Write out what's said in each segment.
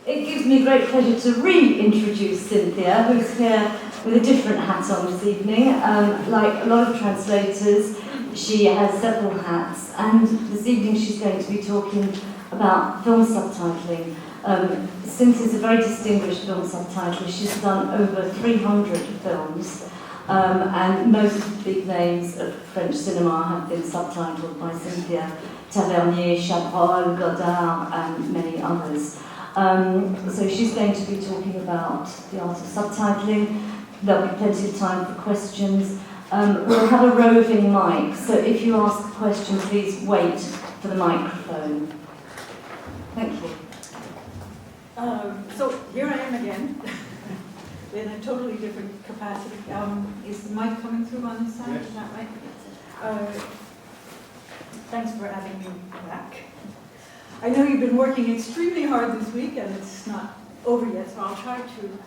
It gives me great pleasure to reintroduce Cynthia, who's here with a different hat on this evening. Like a lot of translators, she has several hats, and this evening she's going to be talking about film subtitling. Cynthia's a very distinguished film subtitler. She's done over 300 films, and most of the big names of French cinema have been subtitled by Cynthia: Tavernier, Chabrol, Godard, and many others. So she's going to be talking about the art of subtitling. There'll be plenty of time for questions. We'll have a roving mic, so if you ask a question, please wait for the microphone. Thank you. So here I am again, in a totally different capacity. Is the mic coming through on this side? Yes. Is that right? Thanks for having me back. I know you've been working extremely hard this week, and it's not over yet, so I'll try to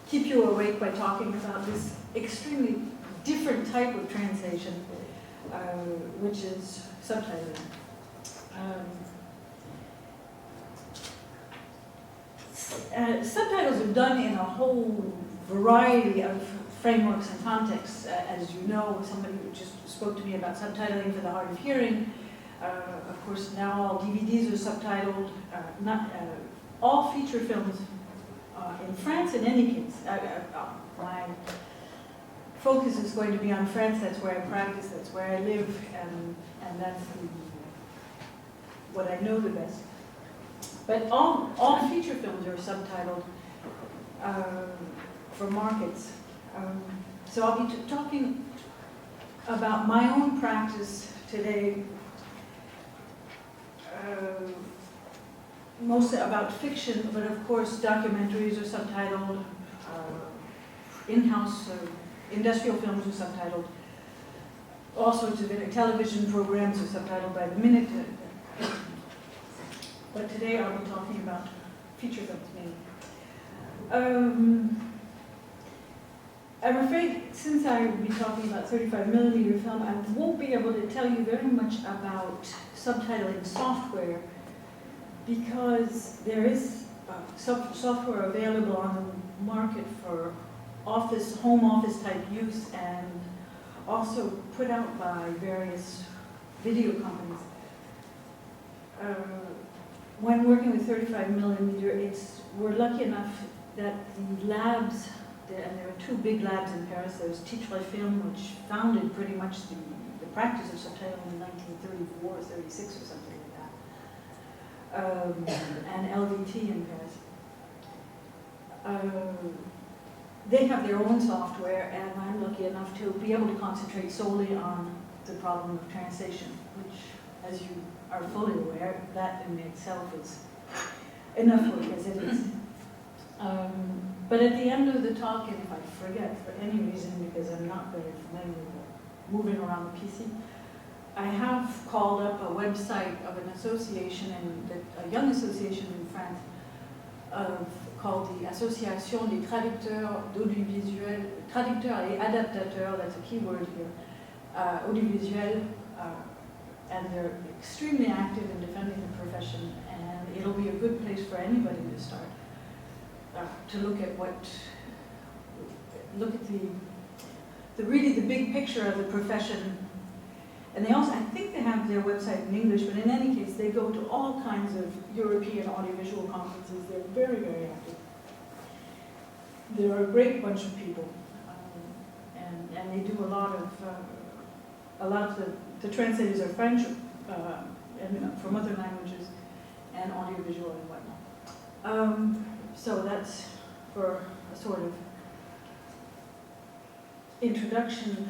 keep you awake by talking about this extremely different type of translation, which is subtitling. Subtitles are done in a whole variety of frameworks and contexts. As you know, somebody who just spoke to me about subtitling for the hard of hearing. Of course, now all DVDs are subtitled. Not all feature films in France, in any case. My focus is going to be on France. That's where I practice. That's where I live, and that's what I know the best. But all feature films are subtitled for markets. So I'll be talking about my own practice today, mostly about fiction, but of course documentaries are subtitled, in-house industrial films are subtitled, all sorts of television programs are subtitled by the minute. But today I'll be talking about feature films mainly. I'm afraid, since I will be talking about 35mm film, I won't be able to tell you very much about subtitling software, because there is software available on the market for home office type use, and also put out by various video companies. When working with 35mm, we're lucky enough that the labs, and there are two big labs in Paris. There's Teach by Film, which founded pretty much the practice of subtitling in 1934 or 36 or something like that, and LVT in Paris. They have their own software, and I'm lucky enough to be able to concentrate solely on the problem of translation, which, as you are fully aware, that in itself is enough work as it is. But at the end of the talk, and if I forget for any reason, because I'm not very familiar with moving around the PC, I have called up a website of an association, a young association in France, called the Association des Traducteurs d'Audiovisuel, traducteurs et adaptateurs, that's a key word here, audiovisuel, and they're extremely active in defending the profession, and it'll be a good place for anybody to start. To look at really the big picture of the profession. And they also, I think they have their website in English, but in any case, they go to all kinds of European audiovisual conferences. They're very, very active. They're a great bunch of people, and they do a lot of the translators are French, and from other languages, and audiovisual and whatnot. So that's for a sort of introduction.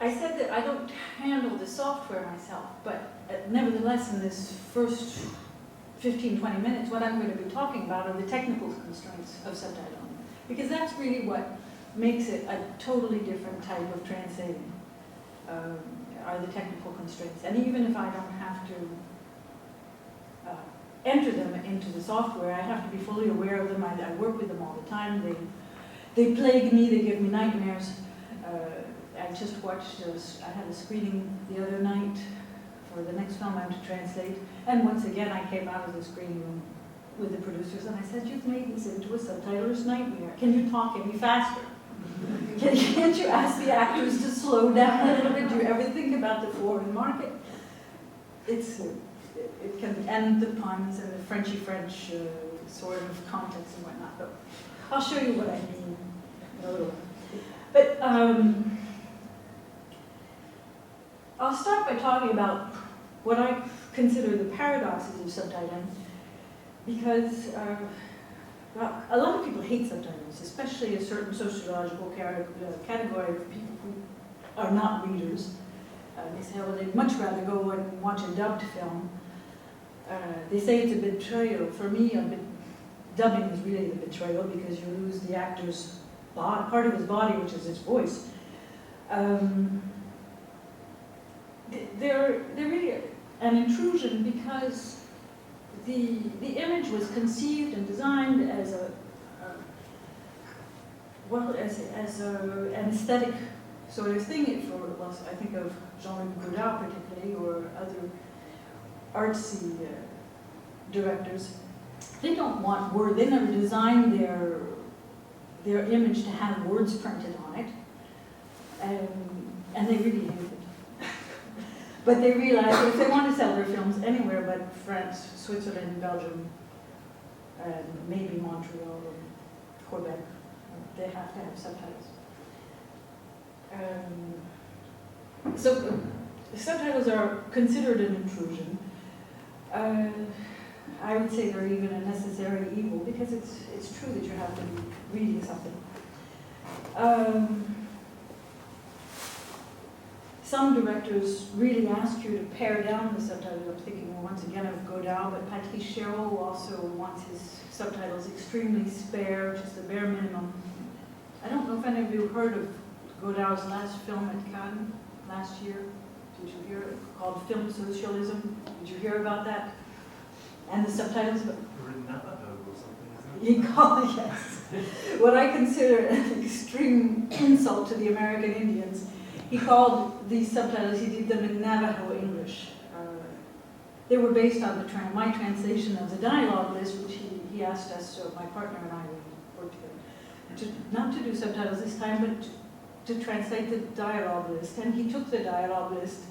I said that I don't handle the software myself, but nevertheless, in this first 15-20 minutes, what I'm going to be talking about are the technical constraints of subtitling, because that's really what makes it a totally different type of translating. Are the technical constraints. And even if I don't have to enter them into the software, I have to be fully aware of them. I work with them all the time. They plague me, they give me nightmares. I just watched, I had a screening the other night for the next film I'm to translate, and once again I came out of the screening room with the producers and I said, you've made this into a subtitler's nightmare. Can you talk any faster? Can't you ask the actors to slow down a little bit? Do you ever think about the foreign market? It can, and the puns and the Frenchy French sort of context and whatnot, but I'll show you what I mean in a little while. But I'll start by talking about what I consider the paradoxes of subtitling, because well, a lot of people hate subtitles, especially a certain sociological category of people who are not readers. They say, well, they'd much rather go and watch a dubbed film. They say it's a betrayal. For me, dubbing is really the betrayal because you lose the actor's part of his body, which is his voice. They're really an intrusion because the image was conceived and designed as an aesthetic sort of thing. I think of Jean-Luc Godard particularly, or other artsy directors. They don't want word. They never designed their image to have words printed on it, and they really hate it. But they realize that if they want to sell their films anywhere but France, Switzerland, Belgium, and maybe Montreal and Quebec, they have to have subtitles. So subtitles are considered an intrusion. I would say they're even a necessary evil because it's true that you have to be reading something. Some directors really ask you to pare down the subtitles. I'm thinking once again of Godard, but Patrice Chéreau also wants his subtitles extremely spare, just a bare minimum. I don't know if any of you heard of Godard's last film at Cannes last year. Did you hear it? Called Film Socialism. Did you hear about that? And the subtitles? Navajo or something, He called, yes. What I consider an extreme insult to the American Indians. He called these subtitles, he did them in Navajo English. They were based on my translation of the dialogue list, which he asked us, my partner and I worked together, not to do subtitles this time, but to translate the dialogue list. And he took the dialogue list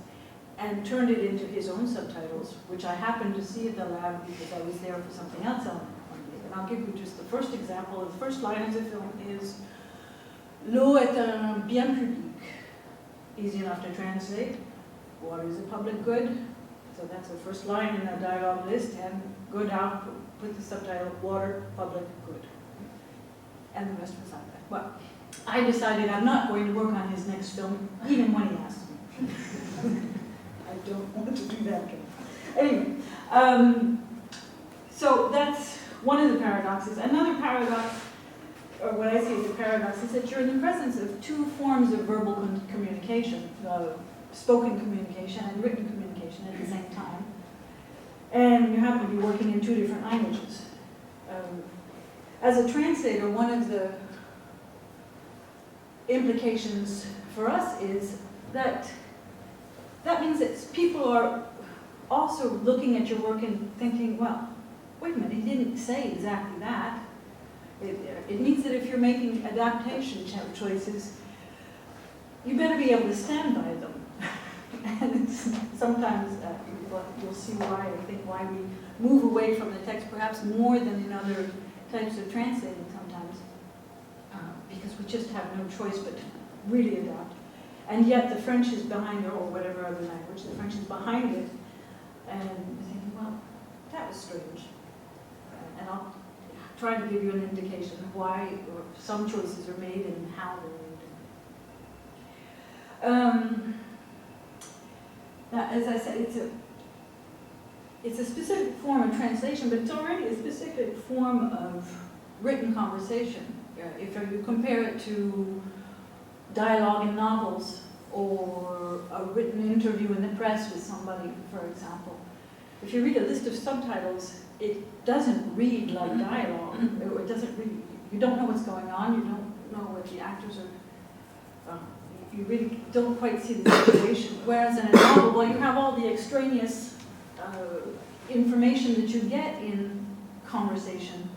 and turned it into his own subtitles, which I happened to see at the lab because I was there for something else on Monday. And I'll give you just the first example. The first line of the film is, "L'eau est un bien public." Easy enough to translate. Water is a public good. So that's the first line in the dialogue list, and go down, put the subtitle, water, public good. And the rest was like that. Well, I decided I'm not going to work on his next film, even when he asked me. I don't want to do that again. Anyway, so that's one of the paradoxes. Another paradox, or what I see as a paradox, is that you're in the presence of two forms of verbal communication, spoken communication and written communication at the same time. And you happen to be working in two different languages. As a translator, one of the implications for us is that means that people are also looking at your work and thinking, well, wait a minute, he didn't say exactly that. It means that if you're making adaptation choices, you better be able to stand by them. And sometimes you'll see why, I think, why we move away from the text perhaps more than in other types of translating sometimes, because we just have no choice but to really adapt. And yet the French is behind it, or whatever other language, the French is behind it, and we're thinking, well, that was strange. And I'll try to give you an indication of why some choices are made and how they're made. Now, as I said, it's a specific form of translation, but it's already a specific form of written conversation. If you compare it to dialogue in novels or a written interview in the press with somebody, for example, if you read a list of subtitles, it doesn't read like dialogue. It doesn't read. You don't know what's going on. You don't know what the actors You really don't quite see the situation. Whereas in a novel, well, you have all the extraneous information that you get in conversation,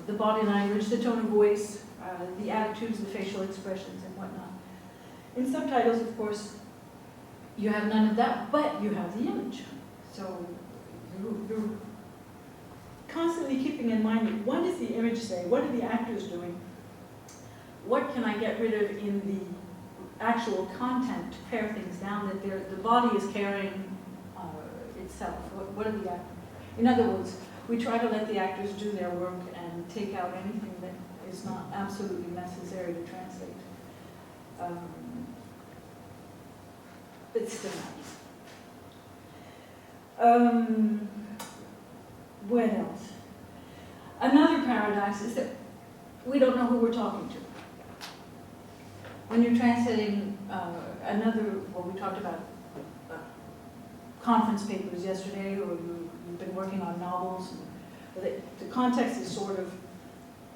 the body language, the tone of voice, the attitudes, the facial expressions, and whatnot. In subtitles, of course, you have none of that, but you have the image. So you're constantly keeping in mind, what does the image say? What are the actors doing? What can I get rid of in the actual content to pare things down that the body is carrying itself? What are the actors? In other words, we try to let the actors do their work and take out anything that is not absolutely necessary to translate. But still not. What else? Another paradox is that we don't know who we're talking to. When you're translating we talked about conference papers yesterday, or you've been working on novels, and the context is sort of,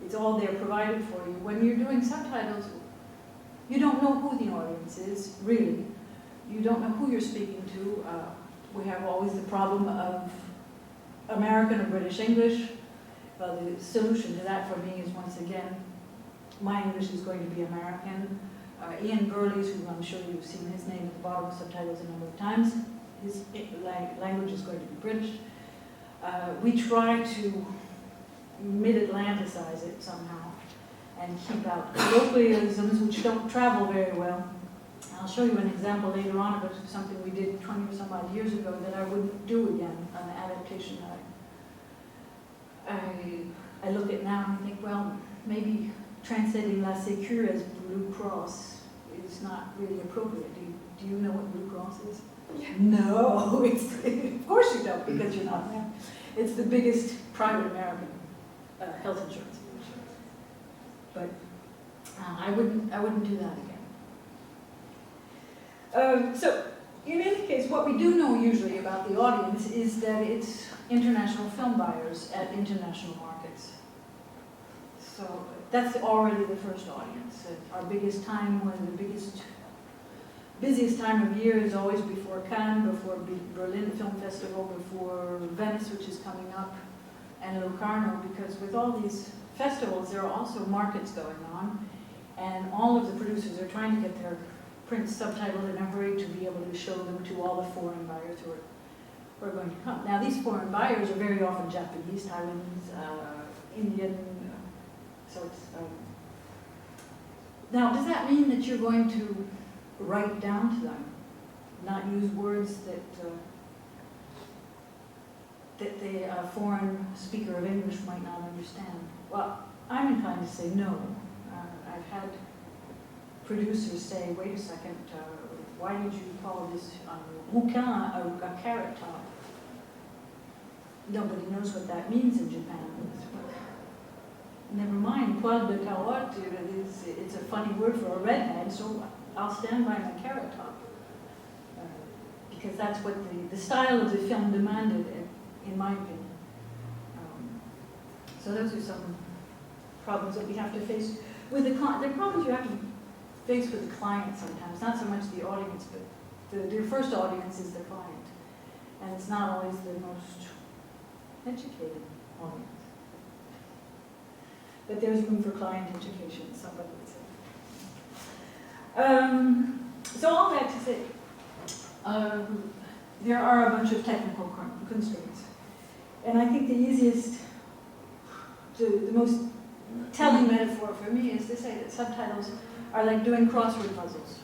it's all there provided for you. When you're doing subtitles, you don't know who the audience is, really. You don't know who you're speaking to. We have always the problem of American or British English. Well, the solution to that for me is, once again, my English is going to be American. Ian Burley's, who I'm sure you've seen his name at the bottom of subtitles a number of times, his language is going to be British. We try to mid-Atlanticize it somehow and keep out colloquialisms which don't travel very well. I'll show you an example later on of something we did 20 or some odd years ago that I wouldn't do again, an adaptation that I look at now and think, well, maybe translating La Sécure as Blue Cross is not really appropriate. Do you know what Blue Cross is? Yeah. No, of course you don't, because you're not American. It's the biggest private American health insurance. But I wouldn't do that again. So, in any case, what we do know usually about the audience is that it's international film buyers at international markets. So that's already the first audience. Our biggest time, busiest time of year is always before Cannes, before Berlin Film Festival, before Venice, which is coming up, and Locarno, because with all these festivals, there are also markets going on, and all of the producers are trying to get their prints subtitled in a hurry to be able to show them to all the foreign buyers who are going to come. Now, these foreign buyers are very often Japanese, Taiwanese, Indian, so it's... Now, does that mean that you're going to write down to them, not use words that the foreign speaker of English might not understand? Well, I'm inclined to say no. I've had producers say, wait a second, why did you call this bouquin a carrot top? Nobody knows what that means in Japan. Never mind, poil de carotte, it's a funny word for a redhead, so I'll stand by my carrot top. Because that's what the style of the film demanded, in my opinion. So those are some problems that we have to face with the problems you have to face with the client sometimes, not so much the audience, but the first audience is the client. And it's not always the most educated audience. But there's room for client education, somebody would say. So all that to say, there are a bunch of technical constraints. And I think the easiest, the most telling metaphor for me is to say that subtitles are like doing crossword puzzles.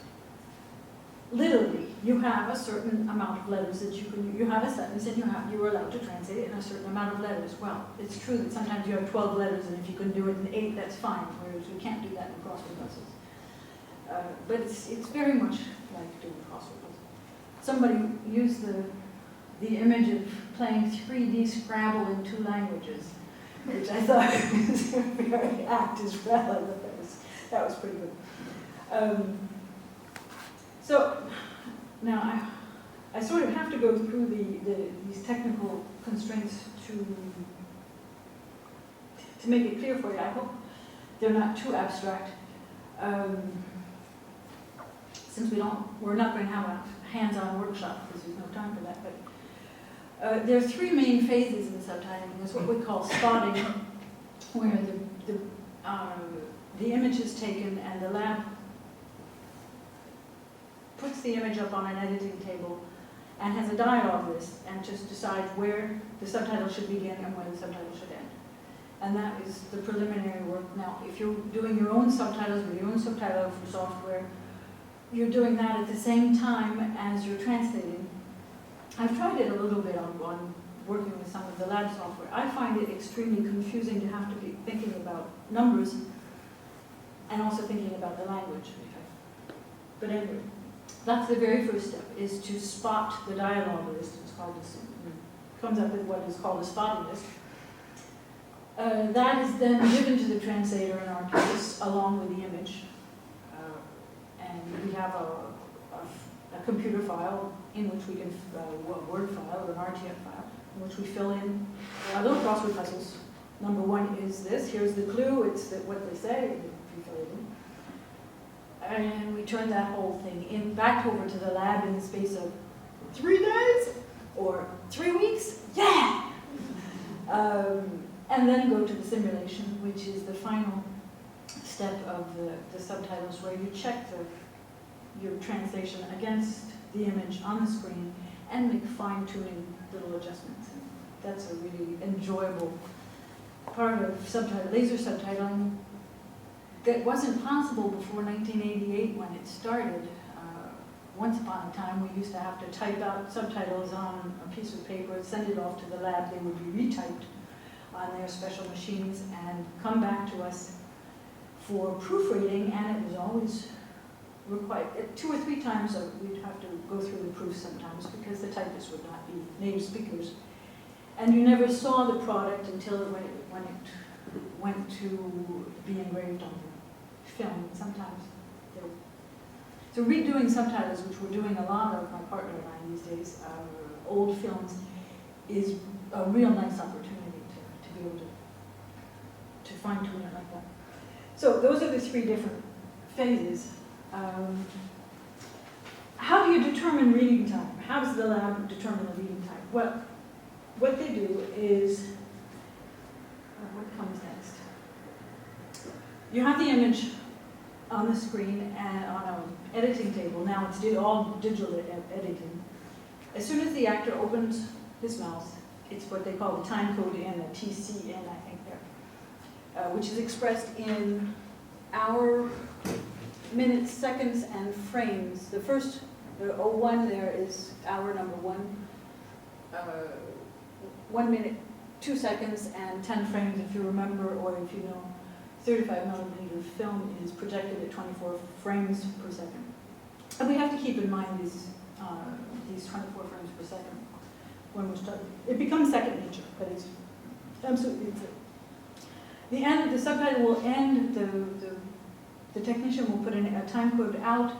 Literally, you have a certain amount of letters that you have a sentence and you are allowed to translate it in a certain amount of letters. Well, it's true that sometimes you have 12 letters, and if you can do it in 8, that's fine, whereas you can't do that in crossword puzzles. But it's very much like doing crossword puzzles. Somebody used the image of playing 3D Scrabble in 2 languages, which I thought was very apt as well. I thought that was pretty good. So now I sort of have to go through these technical constraints to make it clear for you. I hope they're not too abstract. since we're not going to have a hands-on workshop because there's no time for that, but there are three main phases in subtitling. There's what we call spotting, where the image is taken and the lab puts the image up on an editing table and has a dialogue list and just decides where the subtitle should begin and where the subtitle should end. And that is the preliminary work. Now, if you're doing your own subtitles with your own subtitle for software, you're doing that at the same time as you're translating. I've tried it a little bit on working with some of the lab software. I find it extremely confusing to have to be thinking about numbers and also thinking about the language. But anyway, that's the very first step, is to spot the dialogue list. It's called this, comes up with what is called a spotting list. That is then given to the translator in our case, along with the image. And we have a computer file in which we can, a Word file or an RTF file, in which we fill in our little crossword puzzles. Number one is this, here's the clue, it's what they say, if you fill it in. And we turn that whole thing back over to the lab in the space of 3 days or 3 weeks, yeah! And then go to the simulation, which is the final step of the subtitles, where you check your translation against the image on the screen and make fine-tuning little adjustments. And that's a really enjoyable part of laser subtitling that wasn't possible before 1988 when it started. Once upon a time, we used to have to type out subtitles on a piece of paper, send it off to the lab, they would be retyped on their special machines and come back to us for proofreading, and it was always required. 2 or 3 times we'd have to go through the proofs sometimes because the typists would not be native speakers. And you never saw the product until when it went to be engraved on film. Sometimes so redoing subtitles, which we're doing a lot of, my partner and I these days, old films, is a real nice opportunity to be able to fine-tune it like that. So those are the 3 different phases. How do you determine reading time? How does the lab determine the reading time? Well, what they do is, what comes next? You have the image on the screen and on an editing table. Now it's all digital editing. As soon as the actor opens his mouth, it's what they call the time code in, a TCN, I think there, which is expressed in hour, minutes, seconds, and frames. The first, the 01 there is hour number 1, 1 minute, 2 seconds, and 10 frames if you remember, or if you know. 35mm film is projected at 24 frames per second. And we have to keep in mind these 24 frames per second when we're studying. It becomes second nature, but it's absolutely true. The subtitle will end, the technician will put in a time code out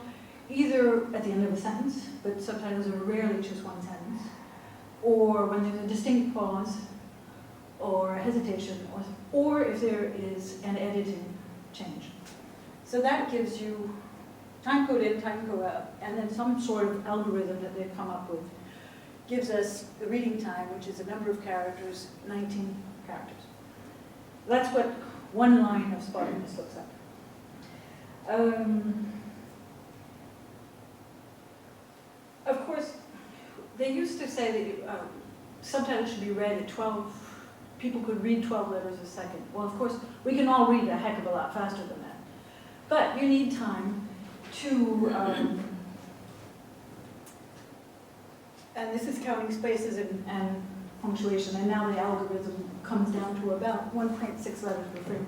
either at the end of a sentence, but subtitles are rarely just one sentence, or when there's a distinct pause, or hesitation, or if there is an editing change. So that gives you time code in, time code out, and then some sort of algorithm that they've come up with gives us the reading time, which is a number of characters, 19 characters. That's what one line of spottiness looks like. Of course, they used to say that subtitles should be read at 12. People could read 12 letters a second. Well, of course, we can all read a heck of a lot faster than that. But you need time to, and this is counting spaces and punctuation, and now the algorithm comes down to about 1.6 letters per frame.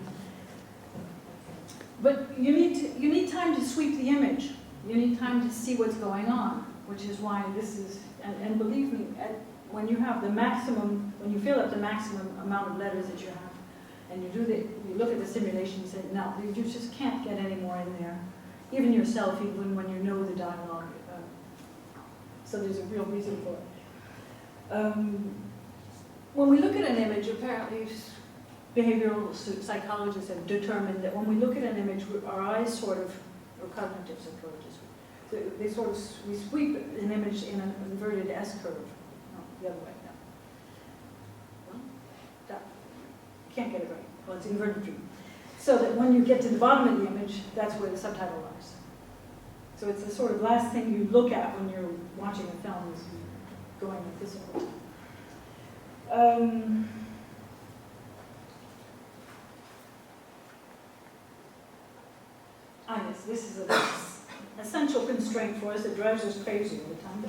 But you need time to sweep the image. You need time to see what's going on, which is why this is, and believe me, when you have the maximum, when you fill up the maximum amount of letters that you have, and you look at the simulation and say, no, you just can't get any more in there, even yourself, even when you know the dialogue. So there's a real reason for it. When we look at an image, apparently behavioral psychologists have determined that when we look at an image, our eyes sort of, or cognitive psychologists, they sort of, we sweep an image in an inverted S-curve. No, the other way, no. Well, that, can't get it right. Well, it's inverted V. So that when you get to the bottom of the image, that's where the subtitle lies. So it's the sort of last thing you look at when you're watching a film is going like this over. Yes, this is an essential constraint for us that drives us crazy all the time.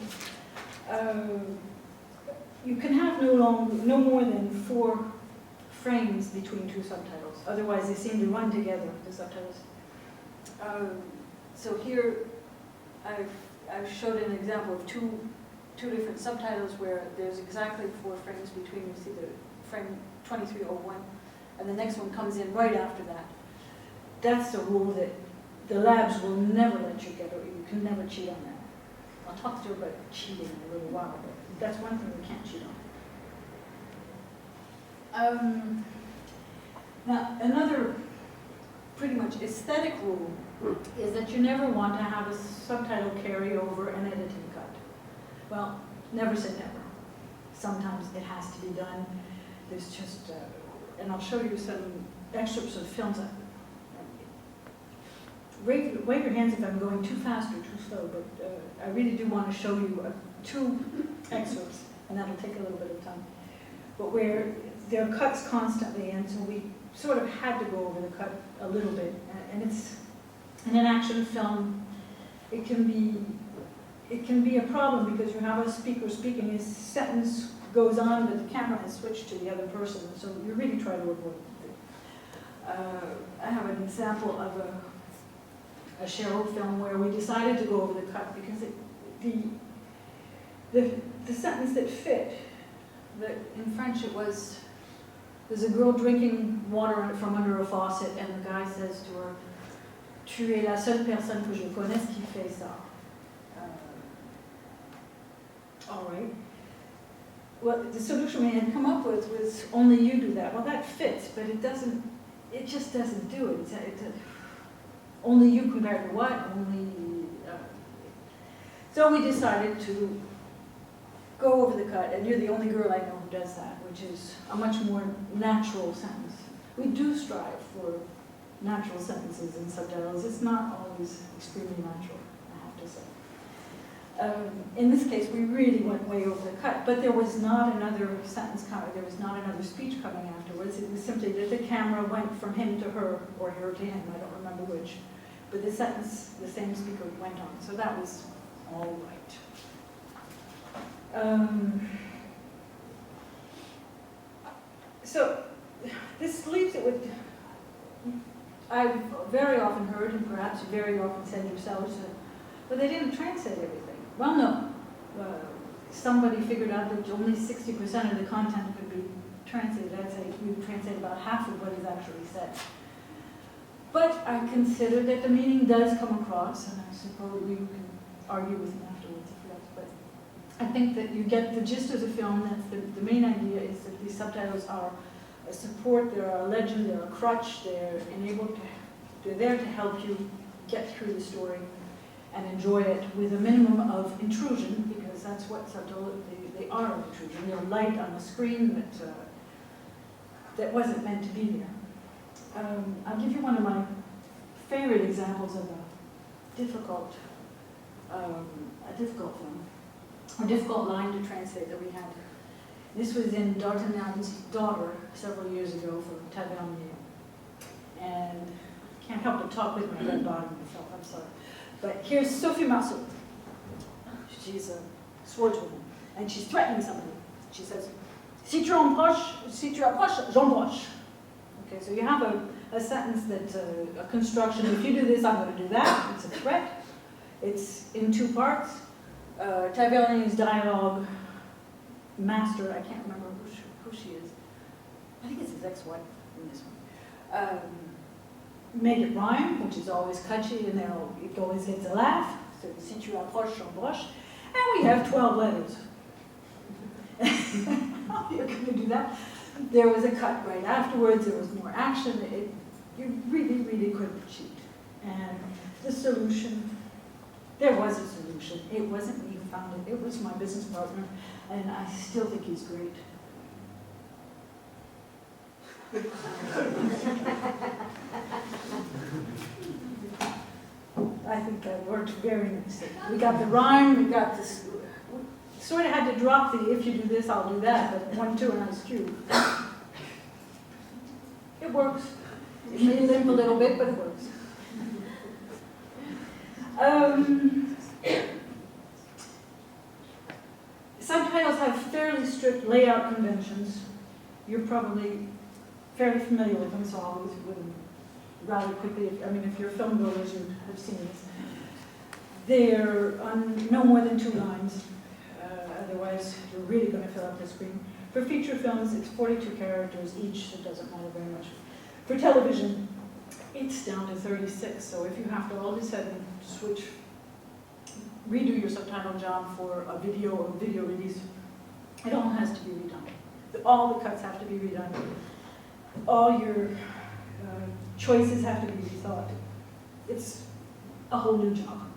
But, you can have no more than 4 frames between 2 subtitles. Otherwise, they seem to run together, the subtitles. So here, I've showed an example of two different subtitles where there's exactly 4 frames between. You see the frame 2301, and the next one comes in right after that. That's a rule that the labs will never let you get, or you can never cheat on that. I'll talk to you about cheating in a little while, but that's one thing you can't cheat on. Now, another pretty much aesthetic rule is that you never want to have a subtitle carry over an editing cut. Well, never say never. Sometimes it has to be done. There's just, and I'll show you some excerpts of films. Wave your hands if I'm going too fast or too slow, but I really do want to show you 2 excerpts, and that'll take a little bit of time. But where there are cuts constantly, and so we sort of had to go over the cut a little bit. And it's, in an action film, it can be a problem because you have a speaker speaking, his sentence goes on, but the camera has switched to the other person, so you really try to avoid it. I have an example of a Cheryl film where we decided to go over the cut because the sentence that fit, in French it was, there's a girl drinking water from under a faucet and the guy says to her, "Tu es la seule personne que je connaisse qui fait ça." All right. What the solution we had come up with was only you do that. Well, that fits, but it just doesn't do it. Only you compared to what? So we decided to go over the cut, and you're the only girl I know who does that, which is a much more natural sentence. We do strive for natural sentences in subtitles. It's not always extremely natural, I have to say. In this case, we really went way over the cut, but there was not another sentence coming, there was not another speech coming afterwards. It was simply that the camera went from him to her, or her to him, I don't remember which. But the sentence, the same speaker went on, so that was all right. So this leaves it with, I've very often heard, and perhaps you very often said yourselves, but they didn't translate everything. Well, no. Somebody figured out that only 60% of the content could be translated. I'd say we translate about half of what is actually said. But I consider that the meaning does come across, and I suppose you can argue with me afterwards if you like. But I think that you get the gist of the film. That's the main idea is that these subtitles are a support, they're a legend, they're a crutch, they're there to help you get through the story and enjoy it with a minimum of intrusion, because that's what subtitles, they are an intrusion. They're light on a screen that wasn't meant to be there. I'll give you one of my favorite examples of a difficult film, a difficult line to translate that we had. This was in D'Artagnan's Daughter several years ago for Tavernier. And I can't help but talk with my red bottom myself, I'm sorry. But here's Sophie Marceau. She's a swordswoman, and she's threatening somebody. She says, si tu approches, j'embroche. Okay, so you have a sentence that's a construction. If you do this, I'm going to do that. It's a threat. It's in 2 parts. Tavernier's dialogue master, I can't remember who she is. I think it's his ex-wife in this one. Made it rhyme, which is always catchy, and it always gets a laugh. So, si tu approches, j'embroche. And we have 12 letters. How you're going to do that? There was a cut right afterwards. There was more action. You really, really couldn't cheat. And the solution There was a solution. It wasn't me who found it. It was my business partner, and I still think he's great. I think that worked very nicely. We got the rhyme, we got this, we sort of had to drop the if you do this, I'll do that, but 1, 2, and ice cube. It works. It may limp a little bit, but it works. Subtitles have fairly strict layout conventions. You're probably fairly familiar with them, so I'll go through them rather quickly. If you're film builders, you have seen this. They're on no more than 2 lines. Otherwise, you're really going to fill up the screen. For feature films, it's 42 characters each, so it doesn't matter very much. For television, it's down to 36, so if you have to all of a sudden redo your subtitle job for a video or video release, it all has to be redone. All the cuts have to be redone. All your choices have to be rethought. It's a whole new job.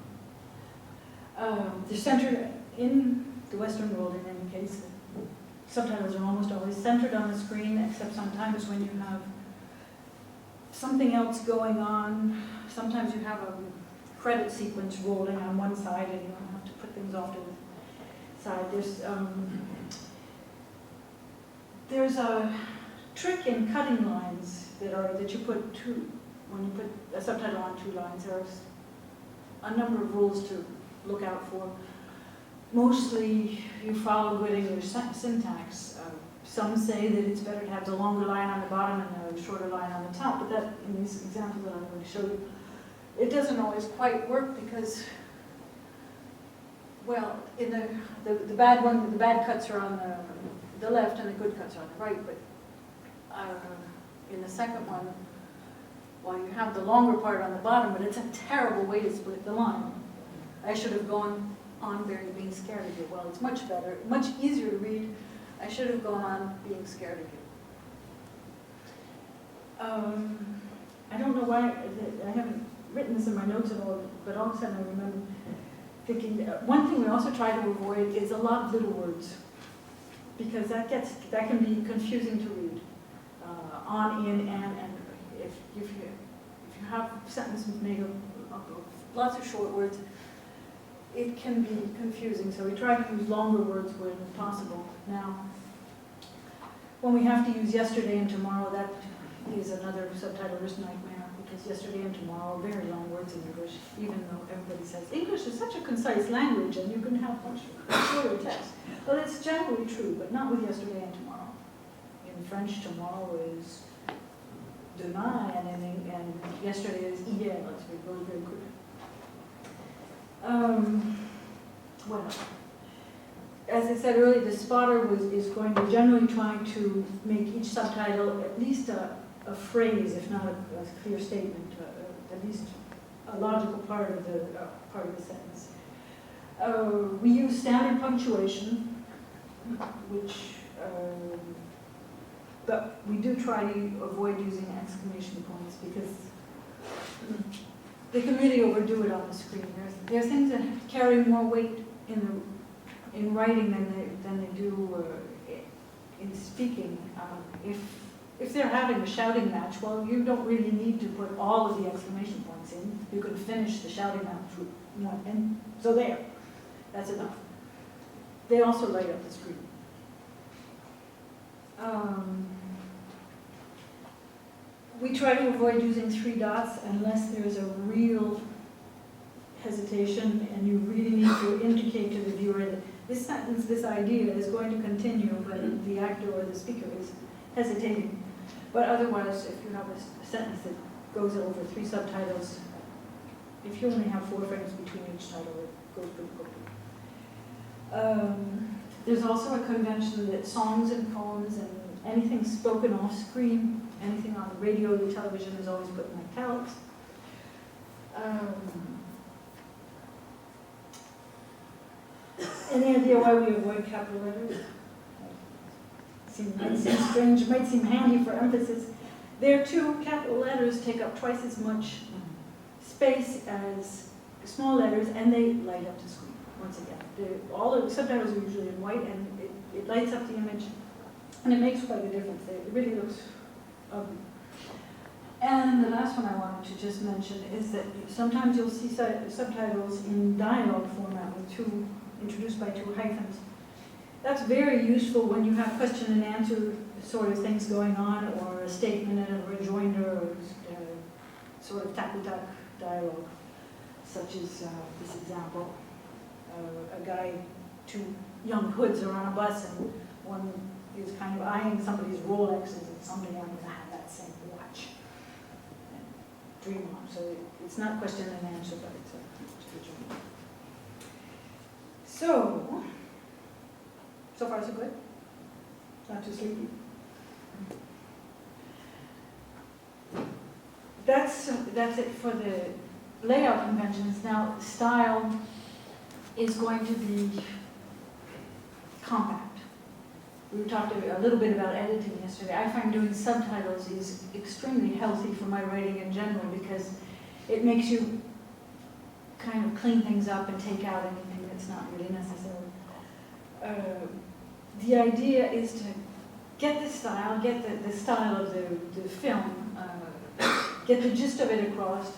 They're centered in the Western world in any case. Subtitles are almost always centered on the screen, except sometimes when you have something else going on. Sometimes you have a credit sequence rolling on one side and you have to put things off to the side. There's a trick in cutting lines that you put when you put a subtitle on 2 lines. There's a number of rules to look out for. Mostly you follow good English syntax. Some say that it's better to have the longer line on the bottom and the shorter line on the top, but that, in these examples that I'm going to show you, it doesn't always quite work because, well, in the bad cuts are on the left and the good cuts are on the right, but in the second one, well, you have the longer part on the bottom, but it's a terrible way to split the line. I should have gone on being scared of you. Well, it's much better, much easier to read. I should have gone on being scared of you. I don't know why, I haven't written this in my notes at all, but all of a sudden I remember thinking, one thing we also try to avoid is a lot of little words, because that can be confusing to read. On, in, and if you have sentences made of lots of short words, it can be confusing, so we try to use longer words when possible. Now, when we have to use yesterday and tomorrow, that is another subtitler's nightmare, because yesterday and tomorrow are very long words in English, even though everybody says English is such a concise language and you can have much shorter text. Well, it's generally true, but not with yesterday and tomorrow. In French, tomorrow is demain, and yesterday is hier. Let's go very quickly. Well, as I said earlier, the spotter is going to generally try to make each subtitle at least a phrase, if not a clear statement, at least a logical part of the sentence. We use standard punctuation, but we do try to avoid using exclamation points because they can really overdo it on the screen. There are things that carry more weight in writing than they do in speaking. If they're having a shouting match, well, you don't really need to put all of the exclamation points in. You can finish the shouting match with one, and so there, that's enough. They also light up the screen. We try to avoid using 3 dots unless there's a real hesitation and you really need to indicate to the viewer that this sentence, this idea is going to continue, but the actor or the speaker is hesitating. But otherwise, if you have a sentence that goes over 3 subtitles, if you only have 4 frames between each title, it goes pretty quickly. There's also a convention that songs and poems and anything spoken off screen, anything on the radio or the television is always put in italics. Any idea why we avoid capital letters? Might seem strange, might seem handy for emphasis. There too, capital letters take up twice as much space as small letters, and they light up the screen, once again. All the subtitles are usually in white, and it lights up the image, and it makes quite a difference. It really looks ugly. And the last one I wanted to just mention is that sometimes you'll see subtitles in dialogue format with introduced by two hyphens. That's very useful when you have question and answer sort of things going on, or a statement and a rejoinder, or sort of tack-tack dialogue, such as this example. A guy, two young hoods are on a bus, and one is kind of eyeing somebody's Rolexes, and someday I'm going to have that same watch. And dream on. So it's not question and answer, but it's a dream. So far so good? Not too sleepy? That's it for the layout conventions. Now, style is going to be compact. We talked a little bit about editing yesterday. I find doing subtitles is extremely healthy for my writing in general, because it makes you kind of clean things up and take out anything that's not really necessary. The idea is to get the style, get the style of the film, get the gist of it across,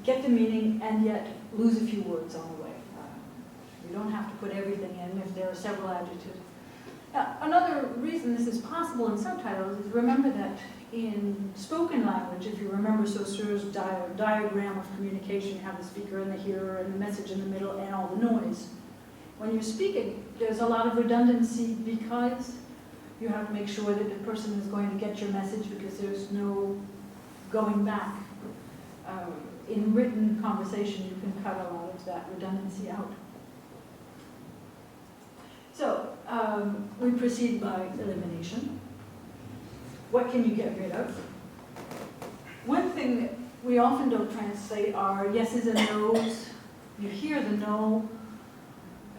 get the meaning, and yet lose a few words on the way. You don't have to put everything in if there are several adjectives. Now, another reason this is possible in subtitles is remember that in spoken language, if you remember Saussure's diagram of communication, you have the speaker and the hearer and the message in the middle and all the noise. When you're speaking, there's a lot of redundancy because you have to make sure that the person is going to get your message, because there's no going back. In written conversation, you can cut a lot of that redundancy out. So, we proceed by elimination. What can you get rid of? One thing that we often don't translate are yeses and nos. You hear the no.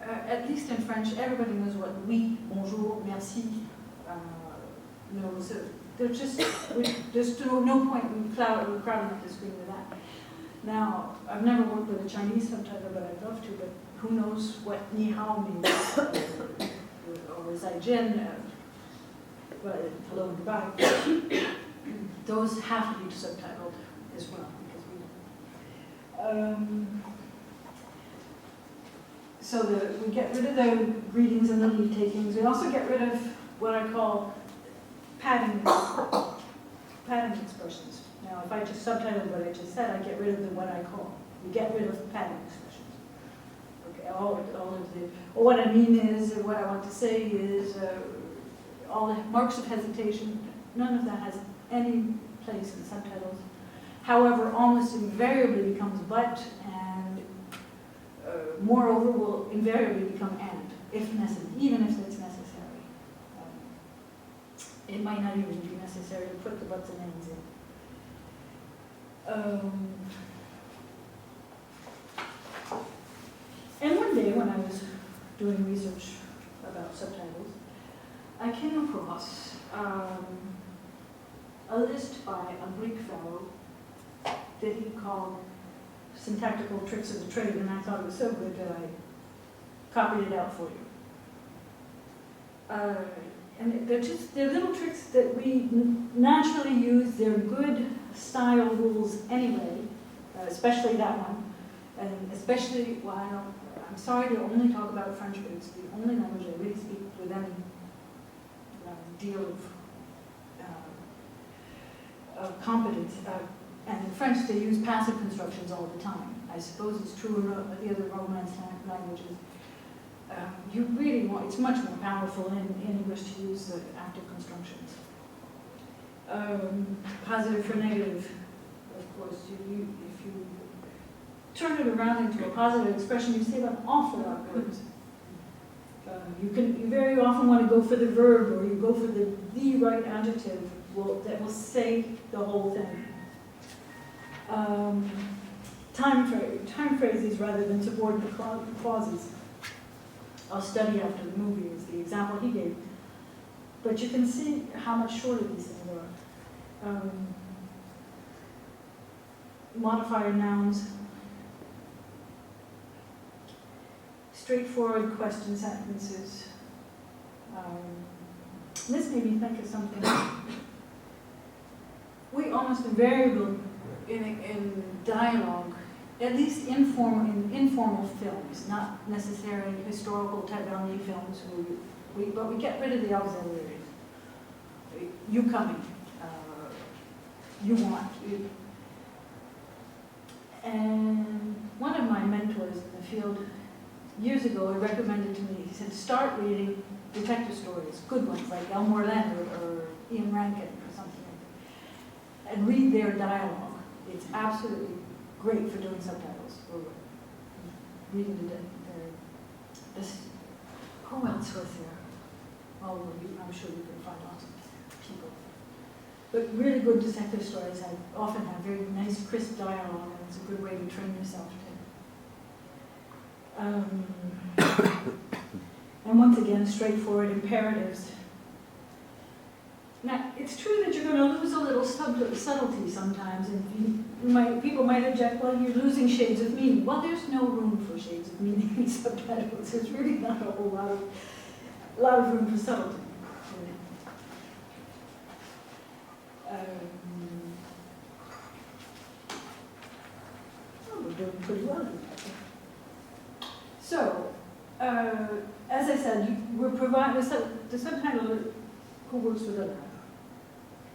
At least in French, everybody knows what oui, bonjour, merci knows. There's no point in crowding up the screen with that. Now, I've never worked with a Chinese subtitle, but I'd love to, but who knows what ni hao means, or zai jian, hello and goodbye. Those have to be subtitled as well, because we don't. So we get rid of the greetings and the leave takings. We also get rid of what I call padding expressions. Now, if I just subtitled what I just said, I get rid of the what I call. We get rid of padding expressions. Okay, all of the. Well, what I mean is, what I want to say is, all the marks of hesitation. None of that has any place in subtitles. However, almost invariably becomes but, and moreover will invariably become and, if necessary, even if it's necessary. It might not even be necessary to put the buts and ends in. And one day when I was doing research about subtitles, I came across a list by a Greek fellow that he called Syntactical Tricks of the Trade, and I thought it was so good that I copied it out for you. And they're little tricks that we naturally use. They're good style rules anyway, especially that one. And especially, well, I'm sorry to only talk about French, but it's the only language I really speak with any deal of competence. And in French, they use passive constructions all the time. I suppose it's true in the other Romance languages. You really want, it's much more powerful in English to use the active constructions. Positive for negative, of course. If you turn it around into a positive expression, you save an awful lot of words. You very often want to go for the verb, or you go for the right adjective that will say the whole thing. Time phrases rather than subordinate clauses. I'll study after the movie is the example he gave. But you can see how much shorter these things are. Modifier nouns. straightforward question sentences. This made me think of something. We almost invariably, in dialogue, at least in informal films, not necessarily historical Taiwanese films, but we get rid of the auxiliaries. You coming, you want. And one of my mentors in the field years ago recommended to me, he said, start reading detective stories, good ones like Elmore Leonard or Ian Rankin or something like that, and read their dialogue. It's absolutely great for doing subtitles or reading this. Who else was there? Oh, I'm sure you can find lots of people. But really good detective stories often have very nice, crisp dialogue, and it's a good way to train yourself to. And once again, straightforward imperatives. Now, it's true that you're going to lose a little subtlety sometimes, and people might object, well, you're losing shades of meaning. Well, there's no room for shades of meaning in subtitles. There's really not a whole lot of room for subtlety. We're doing pretty well. So, as I said, we're providing the subtitle Who Works with Other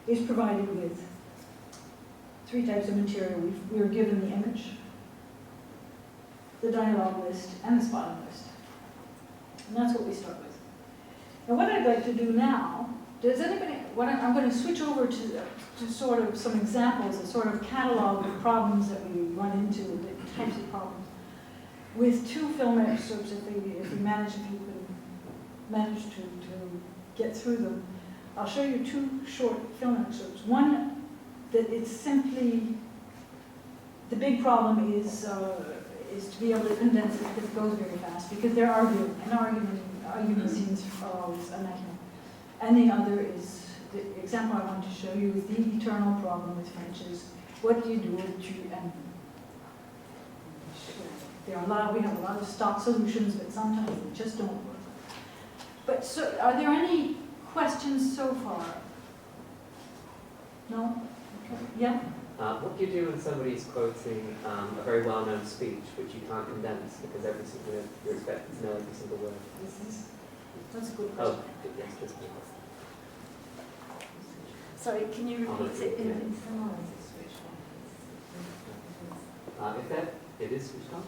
is provided with 3 types of material. We are given the image, the dialogue list, and the spotting list. And that's what we start with. Now, what I'd like to do now, I'm going to switch over to sort of some examples, a sort of catalog of problems that we run into, the types of problems, with 2 film excerpts if you can manage to get through them. I'll show you 2 short film excerpts. One that it's simply, the big problem is to be able to condense it because it goes very fast, because they're arguing, and argument scenes are always immaculate. And the other is, the example I want to show you is the eternal problem with French is, what do you do with tu and we have a lot of stock solutions, but sometimes they just don't work. But so, are there any questions so far? No? Okay. Yeah? What do you do when somebody's quoting a very well-known speech which you can't condense because you're expected to know every single word? That's a good question. Oh, yes, this one. Sorry, can you repeat it in some more? It is switched on?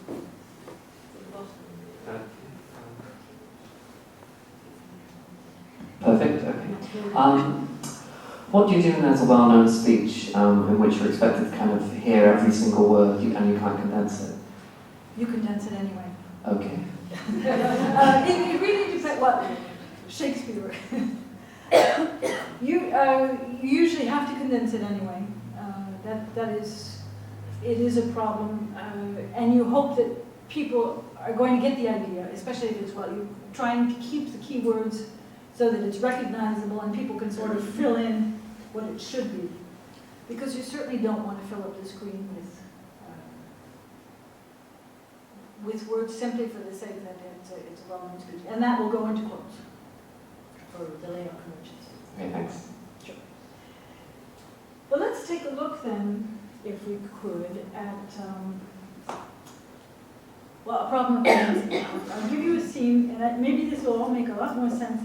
Perfect, okay. What do you do when there's a well-known speech in which you're expected to kind of hear every single word and you can't condense it? You condense it anyway. Okay. It really depends what Shakespeare. You usually have to condense it anyway. It is a problem, and you hope that people are going to get the idea, especially if it's what you're trying to keep the keywords so that it's recognizable and people can sort of fill in what it should be. Because you certainly don't want to fill up the screen with words simply for the sake that it's a well-known speech. And that will go into quotes for the layout conventions. Okay, thanks. Sure. Well, let's take a look then, if we could, at a problem of condensing. I'll give you a scene, and maybe this will all make a lot more sense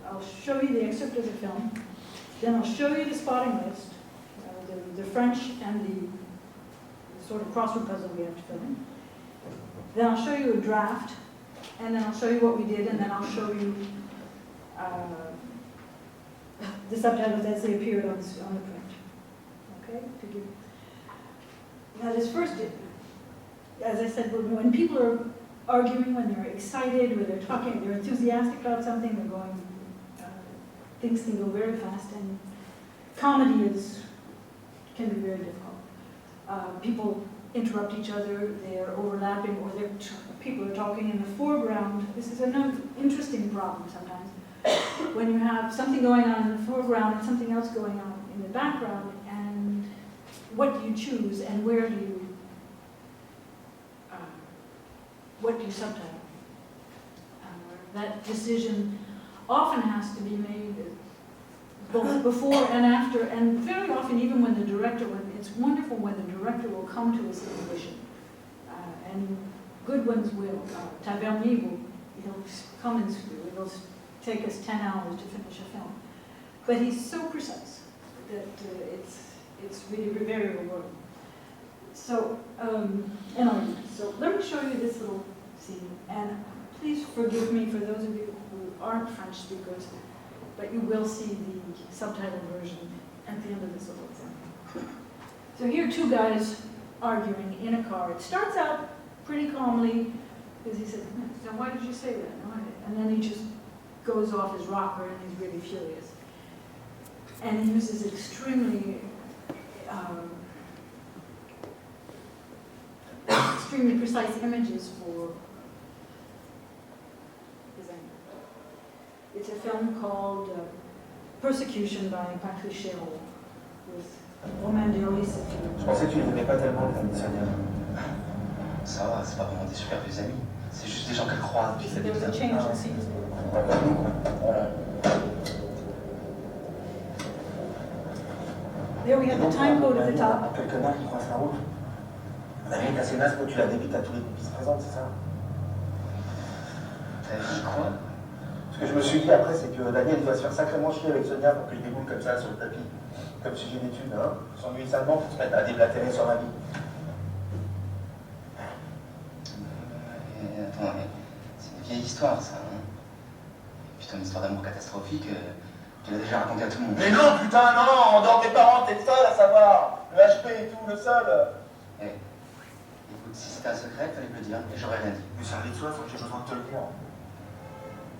I'll show you the excerpt of the film, then I'll show you the spotting list, the French and the sort of crossword puzzle we have to fill in. Then I'll show you a draft, and then I'll show you what we did, and then I'll show you the subtitles as they appeared on the print. Okay? Now this first, as I said, when people are arguing, when they're excited, when they're talking, they're enthusiastic about something, they're going, things can go very fast, and comedy can be very difficult. People interrupt each other, they're overlapping, or people are talking in the foreground. This is another interesting problem sometimes. When you have something going on in the foreground and something else going on in the background, and what do you choose, and what do you subtitle? that decision often has to be made both before and after, and very often even when the director, it's wonderful when the director will come to us in a vision. And good ones will. Tavernier he'll come and it'll take us 10 hours to finish a film. But he's so precise that it's really very rewarding. So, anyway, so let me show you this little scene, and please forgive me for those of you who aren't French speakers, but you will see the subtitle version at the end of this little example. So here are two guys arguing in a car. It starts out pretty calmly, because he says, "So why did you say that?" And then he just goes off his rocker and he's really furious. And he uses extremely precise images for his anger. It's a film called Persecution by Patrick Chéreau with Romain Duris. Je pensais que tu les aimais pas tellement, les amis de Sonia. Ça va, c'est pas vraiment des super vieux amis. C'est juste des gens qu'elle croise. Puis ça There was a change in scenes. Voilà. There we have the time code at the top. Quel connard qui croise la route. La vie est assez naze, toi tu la débites à tous les groupes qui se présentent, c'est ça? T'as dit quoi? Ce que je me suis dit après, c'est que Daniel il doit se faire sacrément chier avec Sonia pour que je déboule comme ça sur le tapis. Comme sujet d'étude, hein. S'ennuie salement pour se mettre à déblatérer sur ma vie. Attends, mais c'est une vieille histoire, ça. Hein. Et puis ton histoire d'amour catastrophique, tu l'as déjà racontée à tout le monde. Mais non, putain, non, en dehors des parents, t'es le seul à savoir. Le HP et tout, le seul. Eh, écoute, si c'était un secret, fallait me le dire, et j'aurais rien dit. Mais ça allait de soi, sans que j'ai besoin de te le dire.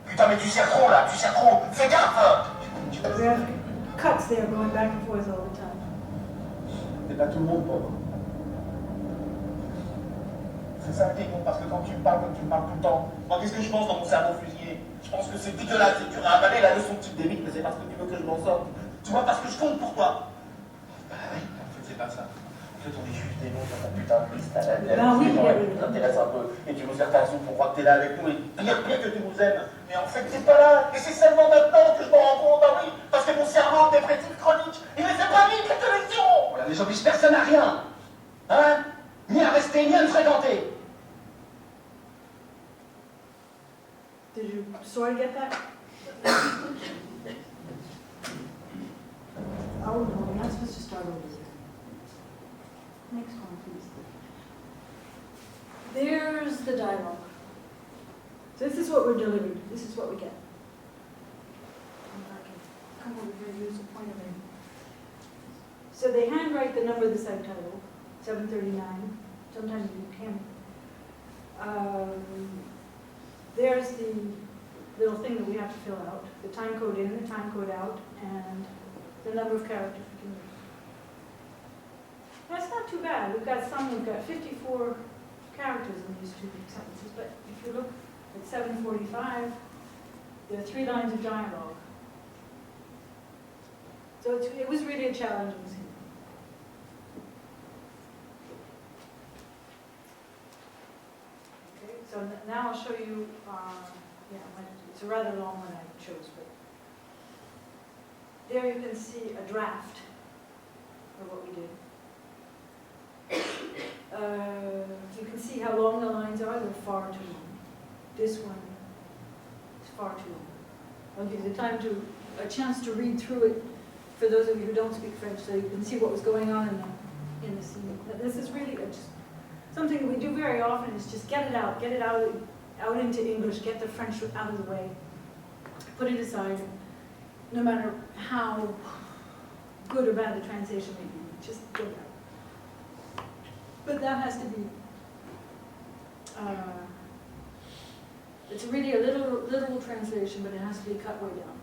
Putain, mais tu sers trop là, tu sers trop. Fais gaffe. We have cuts there going back and forth all the time. T'es pas tout le monde, pauvre. C'est ça qui est bon, parce que quand tu me parles tout le temps, moi qu'est-ce que je pense dans mon cerveau fusillé? Je pense que c'est dégueulasse et dur à avaler la leçon que tu me débites, mais c'est parce que tu veux que je m'en sorte. Tu vois, parce que je compte pour toi. Bah oui. En fait, c'est pas ça. En fait, on est juste des noms dans ta putain de liste à la Ben oui, qui t'intéresse un peu. Et tu nous sers ta soupe pour croire que t'es là avec nous et bien que tu nous aimes. Mais en fait, t'es pas là. Et c'est seulement maintenant que je m'en rends compte. Ah oui, parce que mon cerveau dépressif chronique, il ne fait pas vivre la télévision. Voilà, mais j'oblige personne à rien. Hein? Ni à rester, ni à me fréquenter. Did you sort of get that? Oh no, we're not supposed to start over here. Next one, please. There's the dialogue. So this is what we're delivered. This is what we get. And I can come over here and use a point of view. So they handwrite the number of the subtitle, 739. Sometimes you can. There's the little thing that we have to fill out, the time code in, the time code out, and the number of characters we can use. That's not too bad. We've got 54 characters in these two sentences, but if you look at 745, there are 3 lines of dialogue. So it was really a challenging scene. Okay, so now I'll show you, it's a rather long one I chose, but there you can see a draft of what we did. You can see how long the lines are. They're far too long. This one is far too long. I'll give you a chance to read through it for those of you who don't speak French, so you can see what was going on in the scene. This is really just something that we do very often, is just get it out into English, get the French out of the way, put it aside, no matter how good or bad the translation may be, just get it out. But that has to be, it's really a literal translation, but it has to be cut way down.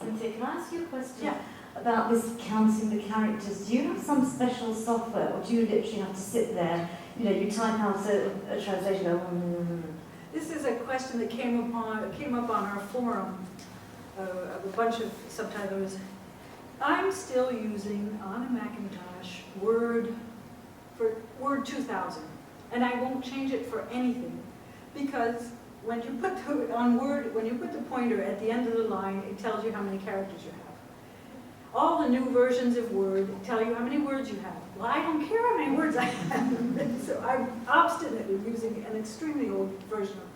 Cynthia, can I ask you a question? Yeah. About this counting the characters? Do you have some special software, or do you literally have to sit there, you type out a translation, This is a question that came up on our forum of a bunch of subtitlers. I'm still using on a Macintosh Word 2000, and I won't change it for anything, because when you put when you put the pointer at the end of the line, it tells you how many characters you have. All the new versions of Word tell you how many words you have. Well, I don't care how many words I have, so I'm obstinate in using an extremely old version of it.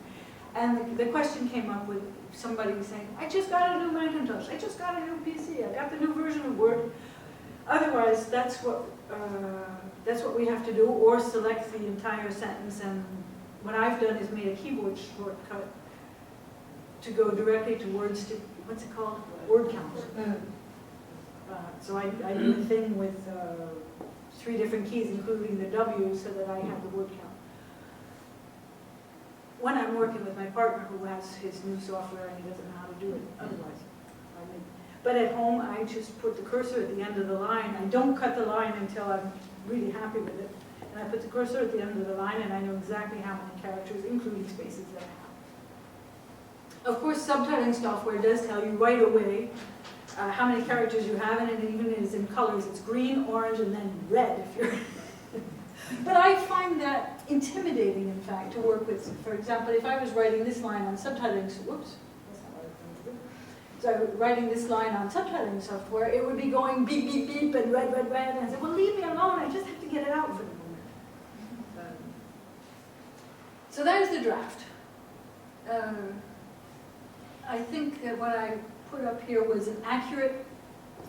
And the question came up with somebody saying, I just got a new Macintosh, I just got a new PC, I got the new version of Word. Otherwise, that's what we have to do, or select the entire sentence. And what I've done is made a keyboard shortcut to go directly to words to, what's it called? Word count. So I do a thing with 3 different keys, including the W, so that I have the word count. When I'm working with my partner who has his new software and he doesn't know how to do it otherwise. But at home, I just put the cursor at the end of the line. I don't cut the line until I'm really happy with it. And I put the cursor at the end of the line, and I know exactly how many characters, including spaces, that I have. Of course, subtitling software does tell you right away how many characters you have, and it even is in colors. It's green, orange, and then red if you're... But I find that intimidating, in fact, to work with. For example, if I was writing this line on subtitling, whoops, that's not what I was going to do. So I was writing this line on subtitling software, it would be going beep, beep, beep, and red, red, red, and I said, well, leave me alone, I just have to get it out for the moment. So there's the draft. I think that what I put up here was an accurate,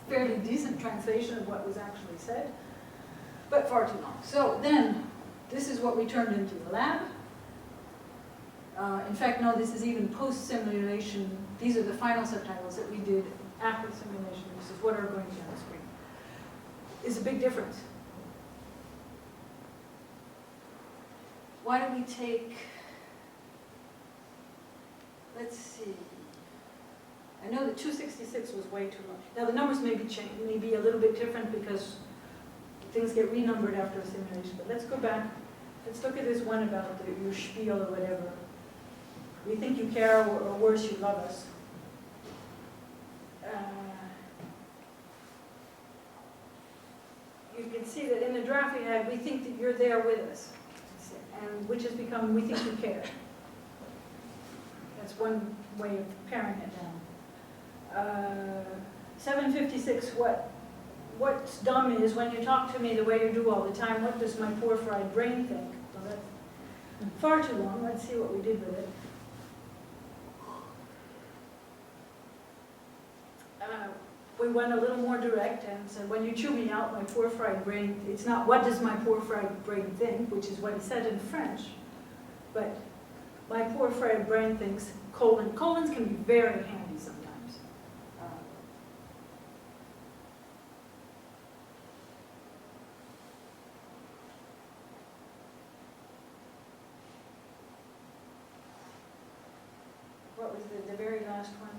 fairly decent translation of what was actually said, but far too long. So then, this is what we turned into the lab. In fact, no, this is even post-simulation. These are the final subtitles that we did after the simulation. This is what are going to be on the screen. It's a big difference. Why don't we take, let's see. I know that 266 was way too long. Now the numbers may be a little bit different because things get renumbered after a simulation, but let's go back. Let's look at this one about your spiel or whatever. We think you care, or worse, you love us. You can see that in the draft we had, we think that you're there with us, and which has become, we think you care. That's one way of paring it down. 756, what's dumb is when you talk to me the way you do all the time, what does my poor fried brain think? Well, that's far too long. Let's see what we did with it. We went a little more direct and said, when you chew me out, my poor fried brain, it's not what does my poor fried brain think, which is what he said in French, but my poor fried brain thinks, colon. Colons can be very handy sometimes. What was the very last one?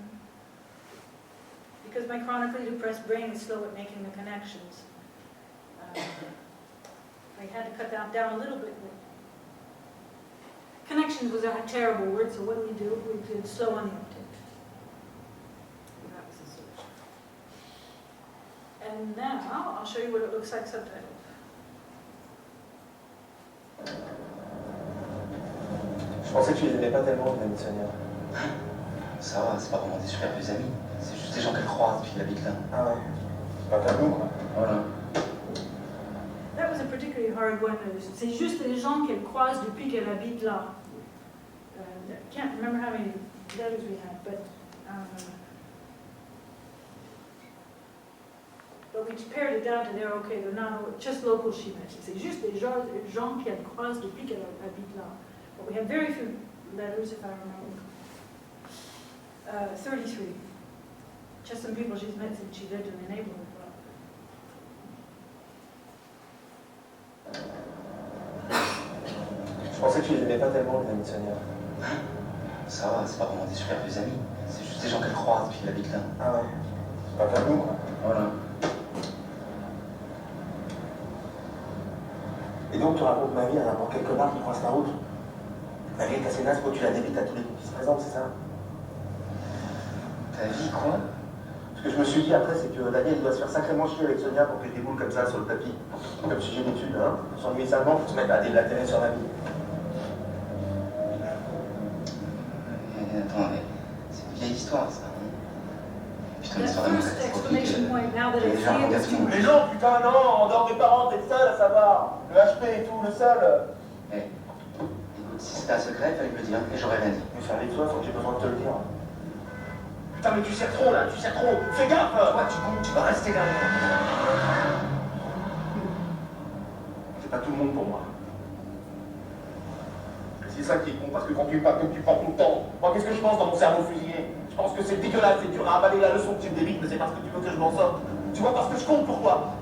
Because my chronically depressed brain is slow at making the connections. I had to cut that down a little bit. Connections was a terrible word, so what do? We did slow on the uptake. That was the solution. And now I'll show you what it looks like subtitled. Je pensais que tu les aimais pas tellement, Mélanie Sonia. Ça va, c'est pas vraiment des super plus amis. C'est juste des gens qu'elle croise depuis qu'elle habite là. Ah ouais. C'est pas tabou, quoi. Voilà. That was a particularly hard one. C'est juste des gens qu'elle croise depuis qu'elle habite là. I can't remember how many letters we had, but we pared it down to there. Okay, they're not just local Chimèches. C'est juste des gens qu'elle croise depuis qu'elle habite là. But we had very few letters, if I remember. 33. Just some people she's met since she lived in the neighborhood. Je pensais que tu les aimais pas tellement, Mélanie Sonia. Ça va, c'est pas vraiment des super plus amis. C'est juste des gens qu'elle croise depuis qu'elle habite là. Ah ouais. C'est pas tabou, quoi. Voilà. Et donc tu racontes ma vie à n'importe quel connard qui croise ta route. La vie est assez naze, faut que tu la débites à tous les coups qui se présentent, c'est ça? Ta vie, quoi? Ce que je me suis dit après, c'est que Daniel doit se faire sacrément chier avec Sonia pour qu'elle déboule comme ça sur le tapis. Comme sujet d'étude, hein. Pour s'ennuyer salement, pour se mettre à déblatérer sur la vie. Mais attends, mais c'est une vieille histoire, ça. Hein. Putain, une That histoire d'amour first catastrophique. exclamation point, now that J'ai I déjà see it, raconté à is tout le monde. Mais non, putain, non, en dehors des parents, t'es le seul à savoir. Le HP et tout, le seul. Eh, écoute, si c'était un secret, il fallait me le dire, et j'aurais rien dit. Mais faire les toi, faut que j'ai besoin de te le dire. Putain, mais tu sais trop là, tu sais trop. Fais gaffe. Toi, tu vas rester derrière. C'est pas tout le monde pour moi. C'est ça qui est con, parce que quand tu parles comme tu parles tout le temps, moi qu'est-ce que je pense dans mon cerveau fusillé? Je pense que c'est dégueulasse, c'est dur à avaler la leçon que tu me débites, mais c'est parce que tu veux que je m'en sorte. Tu vois, parce que je compte pour toi.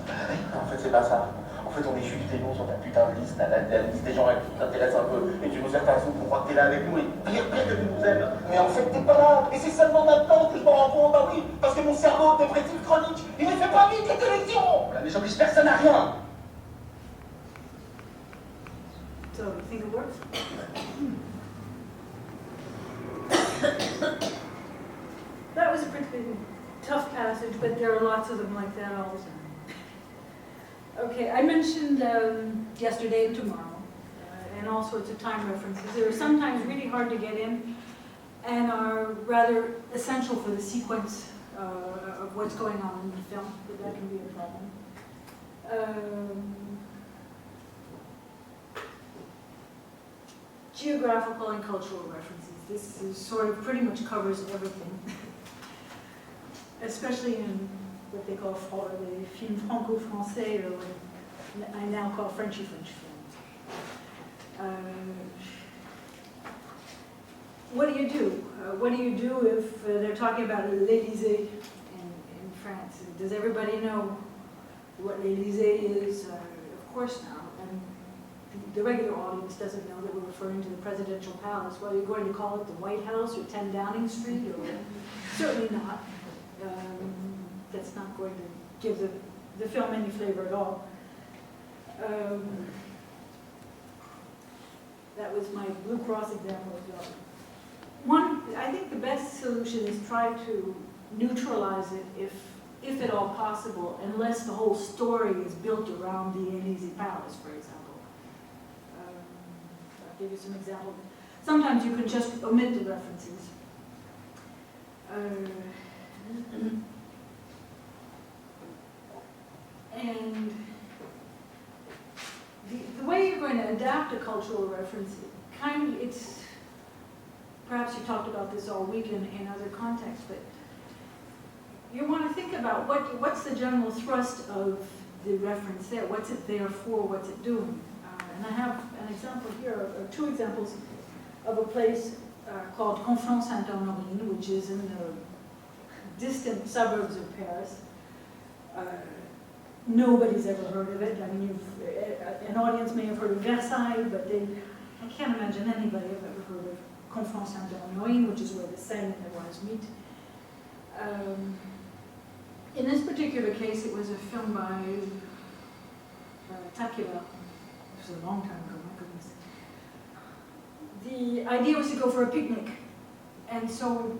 Non, en fait, c'est pas ça. En fait, on est juste des noms sur ta putain de liste, la liste des gens qui t'intéressent un peu. Et tu nous sers ta soupe pour croire que t'es là avec nous, et pire que tu nous aimes. Mais en fait, t'es pas là. Et c'est seulement maintenant que je m'en rends compte, bah oui, parce que mon cerveau dépressif chronique, il ne fait pas vite les télévisions. Voilà, mais j'oblige personne à rien. So, you think it works? That was a pretty tough passage, but there are lots of them like that all the time. Okay, I mentioned yesterday and tomorrow, and all sorts of time references. They're sometimes really hard to get in, and are rather essential for the sequence of what's going on in the film, but that can be a problem. Geographical and cultural references. This is sort of pretty much covers everything, especially in what they call the film franco-français, or what I now call Frenchy French films. What do you do? What do you do if they're talking about l'Élysée in France? Does everybody know what l'Élysée is? Of course now. And the regular audience doesn't know that we're referring to the presidential palace. Well, you're going to call it the White House or 10 Downing Street, or certainly not. That's not going to give the film any flavor at all. That was my Blue Cross example as well. I think the best solution is try to neutralize it if at all possible, unless the whole story is built around the Élysée Palace, for example. I'll give you some examples. Sometimes you can just omit the references. And the way you're going to adapt a cultural reference, it's, perhaps you talked about this all week in other contexts, but you want to think about what's the general thrust of the reference there, what's it there for, what's it doing. And I have an example here, or two examples of a place called Conflans-Sainte-Honorine, which is in the distant suburbs of Paris. Nobody's ever heard of it. I mean, an audience may have heard of Versailles, but I can't imagine anybody have ever heard of Conflans-Sainte-Honorine, which is where the Seine and the Oise meet. In this particular case, it was a film by Takila. It was a long time ago, my goodness. The idea was to go for a picnic, and so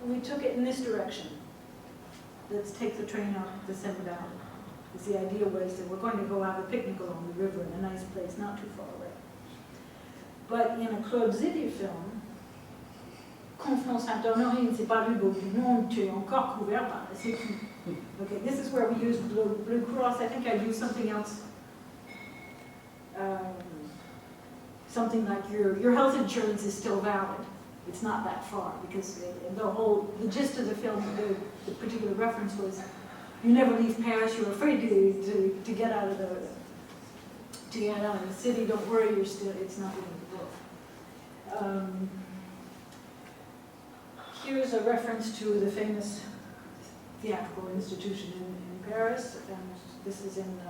we took it in this direction. Let's take the train out the Seine Valley. Because the idea was that we're going to go have a picnic along the river in a nice place, not too far away. But in a Claude Zidi film, Conflans-Sainte-Honorine, c'est pas le beau du monde, tu es encore couvert par la sécu. Okay, this is where we use Blue Cross. I think I'd use something else. Something like your health insurance is still valid. It's not that far, because the gist of the film, the particular reference was, you never leave Paris. You're afraid to get out of the city. Don't worry, it's not going to blow. Here's a reference to the famous theatrical institution in Paris, and this is in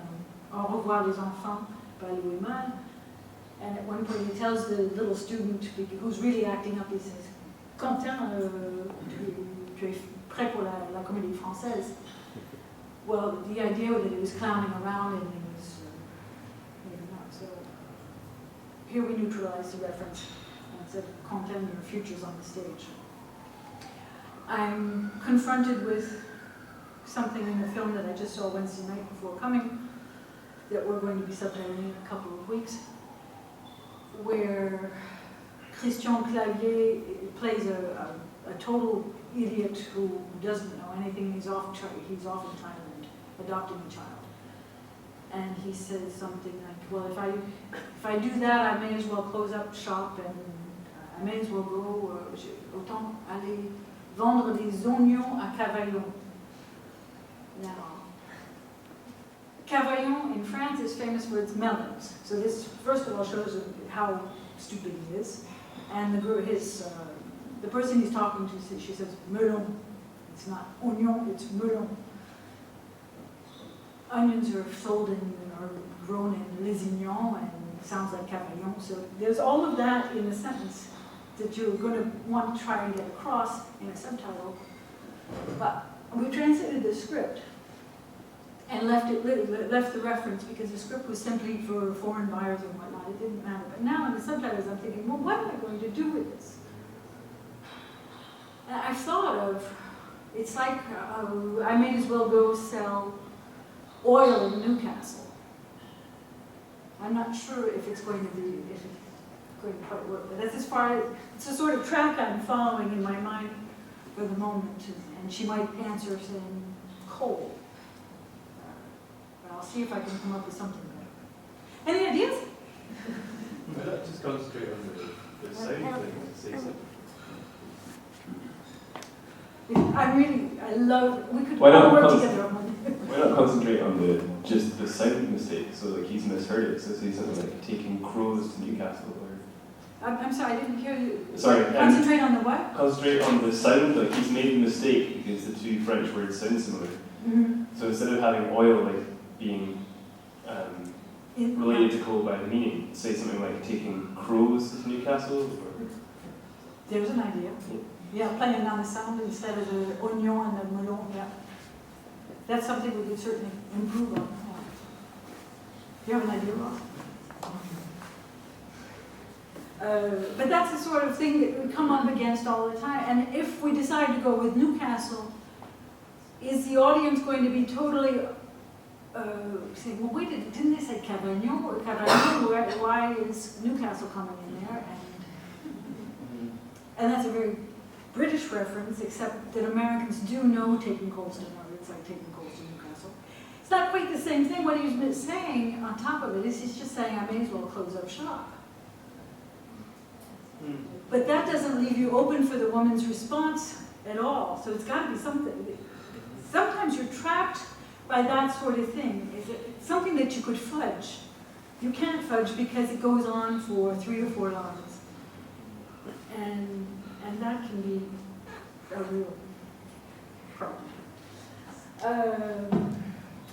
Au revoir les enfants by Louis Malle. And at one point he tells the little student who's really acting up, he says, Quentin, tu es prêt pour la comédie française? Well, the idea was that he was clowning around and he was maybe not. So here we neutralize the reference and said, Quentin, your future's on the stage. I'm confronted with something in the film that I just saw Wednesday night before coming that we're going to be subtitling in a couple of weeks, where Christian Clavier plays a total idiot who doesn't know anything. He's off in Thailand, adopting a child. And he says something like, well, if I do that, I may as well close up shop and I may as well go, autant aller vendre des oignons à Cavaillon. Now, Cavaillon in France is famous for its melons. So this, first of all, shows how stupid he is. And the person he's talking to, she says, melon. It's not oignon, it's melon. Onions are sold or grown in Lézignan, and it sounds like Cavaillon. So there's all of that in a sentence that you're going to want to try and get across in a subtitle. But we translated the script and left the reference because the script was simply for foreign buyers and whatnot. It didn't matter. But now in the subtitles, I'm thinking, well, what am I going to do with this? And I've thought of, it's like I may as well go sell oil in Newcastle. I'm not sure if it's going to quite work, but that's as far, it's a sort of track I'm following in my mind for the moment, and she might answer saying coal. But I'll see if I can come up with something better. Any ideas? Just concentrate on the sound thing to say something. I love, we could Why not all work together on one. Why not concentrate on just the sound mistake? So like he's misheard it. So say something like taking crows to Newcastle, or I'm sorry, I didn't hear you. Sorry, Concentrate on the what? concentrate on the sound. Like he's made a mistake because the two French words sound similar. Mm-hmm. So instead of having oil like being related to coal by the meaning, say something like taking crows to Newcastle. Or There's an idea. Yeah, playing on the sound instead of the oignon and the melon. Yeah, that's something we could certainly improve on. Yeah. You have an idea, Ross? But that's the sort of thing that we come up against all the time. And if we decide to go with Newcastle, is the audience going to be totally saying, well, wait, didn't they say Cavaillon or Cavaillon? Why is Newcastle coming in there? And that's a very British reference, except that Americans do know taking Colston, or it's like taking Colston, Newcastle. It's not quite the same thing. What he's been saying on top of it is he's just saying, I may as well close up shop. But that doesn't leave you open for the woman's response at all. So it's got to be something. Sometimes you're trapped by that sort of thing. It's something that you could fudge. You can't fudge because it goes on for 3 or 4 lines. And that can be a real problem.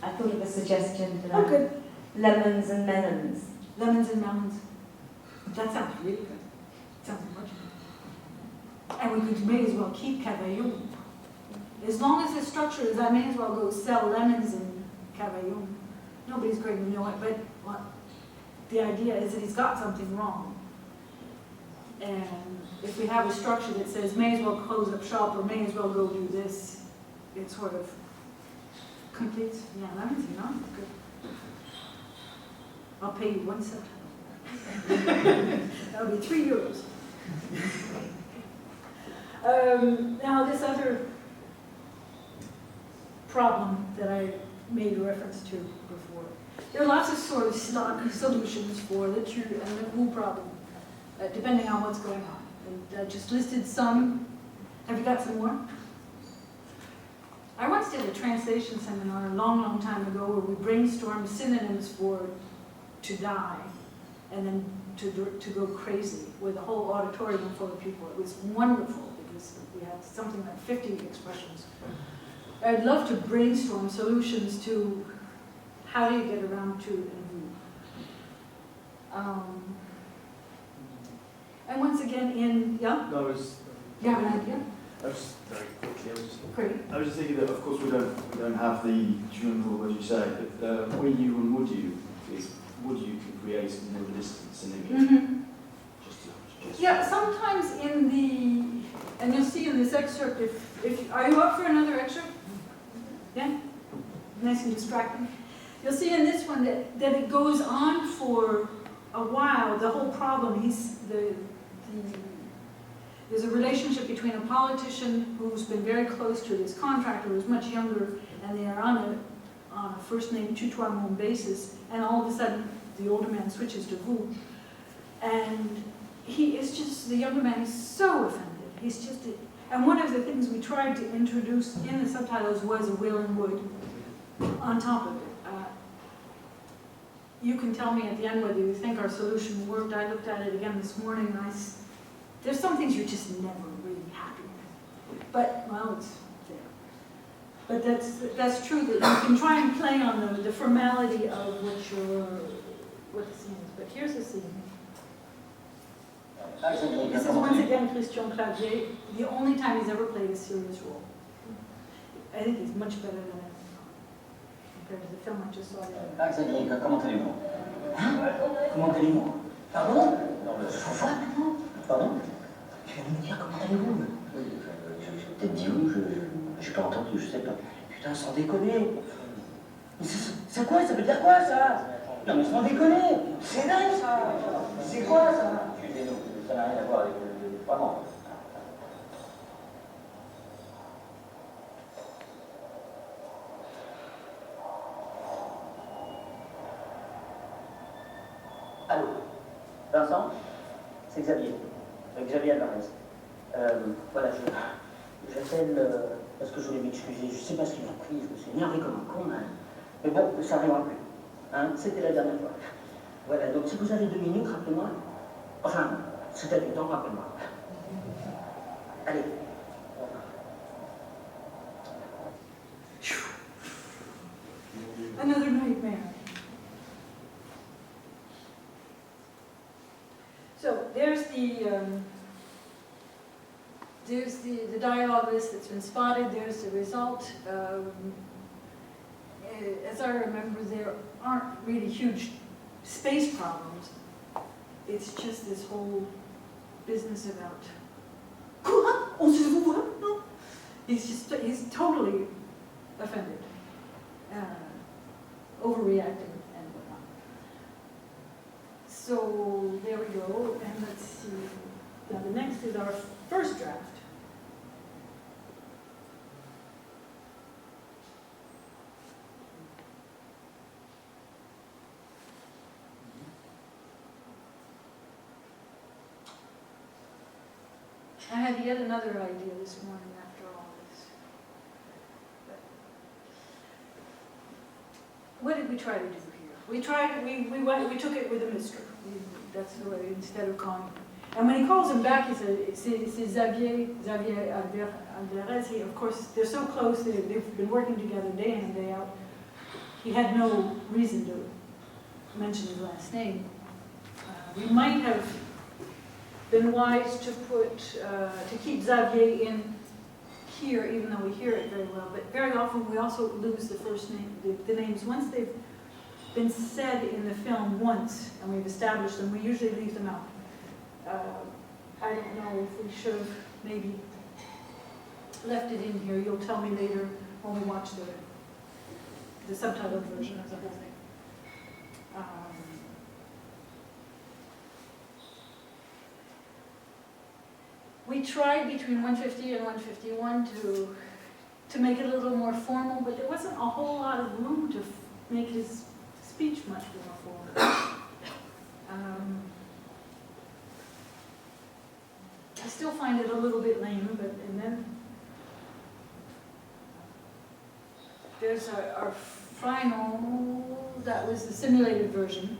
I thought of a suggestion for that. Oh, good. Lemons and melons. Lemons and melons. That sounds really good. Sounds much good. And we may as well keep Cavaillon. As long as the structure is, I may as well go sell lemons in Cavaillon. Nobody's going to know it, but the idea is that he's got something wrong. And if we have a structure that says, may as well close up shop, or may as well go do this, it sort of completes, yeah, lemons and melons, good. I'll pay you 1 cent. That would be €3. Now this other problem that I made a reference to before. There are lots of sort of stock solutions for the true and the cool problem, depending on what's going on. And I just listed some. Have you got some more? I once did a translation seminar a long, long time ago where we brainstormed synonyms for to die and then to go crazy with a whole auditorium full of people. It was wonderful because we had something like 50 expressions. I'd love to brainstorm solutions to how do you get around to and who. And once again, yeah? No, I was. You have an idea? I was very quickly. Great. I was just thinking that, of course, we don't have the tune rule, as you say, but when you and would you is would you can create more distance in English. Mm-hmm. Just Yeah, sometimes in the, and you'll see in this excerpt, if are you up for another excerpt? Yeah? Nice and distracting. You'll see in this one that it goes on for a while, the whole problem. there's a relationship between a politician who's been very close to this contractor who's much younger, and they are on a first-name tutoiement basis, and all of a sudden the older man switches to vous, and he is just, the younger man is so offended. He's just, and one of the things we tried to introduce in the subtitles was a will and would on top of it. You can tell me at the end whether you think our solution worked. I looked at it again this morning, and there's some things you're just never really happy with. But, well, it's there. But that's true, that you can try and play on the formality of what the scene is. But here's the scene. This is once again Christian Clavier, the only time he's ever played a serious role. I think he's much better than it compared to the film I just saw the other day. Xavier, comment allez-vous? Hein? Comment allez-vous? Pardon? Non, mais je vous vois maintenant. Pardon? Je viens de me dire comment allez-vous? Oui, j'ai peut-être dit vous, j'ai pas entendu, je sais pas. Putain, sans déconner. Mais c'est quoi? Ça veut dire quoi ça? Non mais sans déconner. C'est dingue ça. C'est quoi ça? Excusez-nous, ça n'a rien à voir avec le vraiment. Allô, Vincent, c'est Xavier, Xavier Alvarez. Voilà, j'appelle parce que je voulais m'excuser, je sais pas ce qu'il m'a pris, je me suis énervé comme un con, hein. Mais bon, ça n'arrivera plus. Hein, c'était la dernière fois. Voilà, donc si vous avez 2 minutes, rappelez-moi. Enfin, si t'as du temps, rappelle-moi. Allez. Another nightmare. So there's the dialogue list that's been spotted. There's the result. As I remember, there aren't really huge space problems. It's just this whole business about. Quoi? On se voit? No. He's totally offended, overreacting and whatnot. So there we go, and let's see. Now the next is our first draft. I had yet another idea this morning after all this. But what did we try to do here? We took it with a Mr. That's the way, instead of calling him. And when he calls him back, he said, c'est Xavier Alvarez. Of course, they're so close, they've been working together day in and day out. He had no reason to mention his last name. We might have been wise to keep Xavier in here, even though we hear it very well. But very often we also lose the first name, the names. Once they've been said in the film once, and we've established them, we usually leave them out. I don't know if we should have maybe left it in here. You'll tell me later when we watch the subtitled version of the whole thing. We tried between 150 and 151 to make it a little more formal, but there wasn't a whole lot of room to make his speech much more formal. I still find it a little bit lame, and then there's our final, that was the simulated version.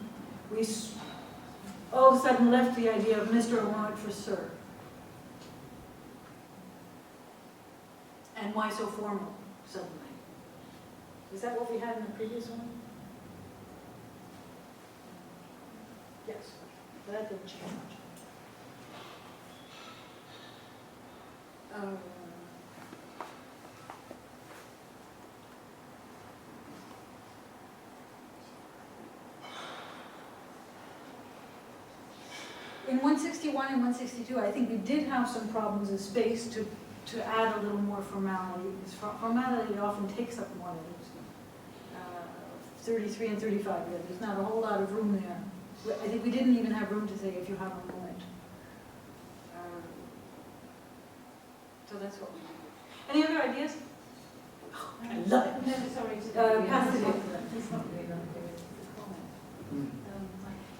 We all of a sudden left the idea of Mr. and went for Sir. And why so formal, suddenly? Is that what we had in the previous one? Yes, that didn't change much. In 161 and 162, I think we did have some problems in space to add a little more formality. Because formality often takes up more than 33 and 35. Yeah, there's not a whole lot of room there. I think we didn't even have room to say if you have a moment. So that's what we do. Any other ideas? I love it. No, sorry. Pass it on. It's not really that big, it's a comment.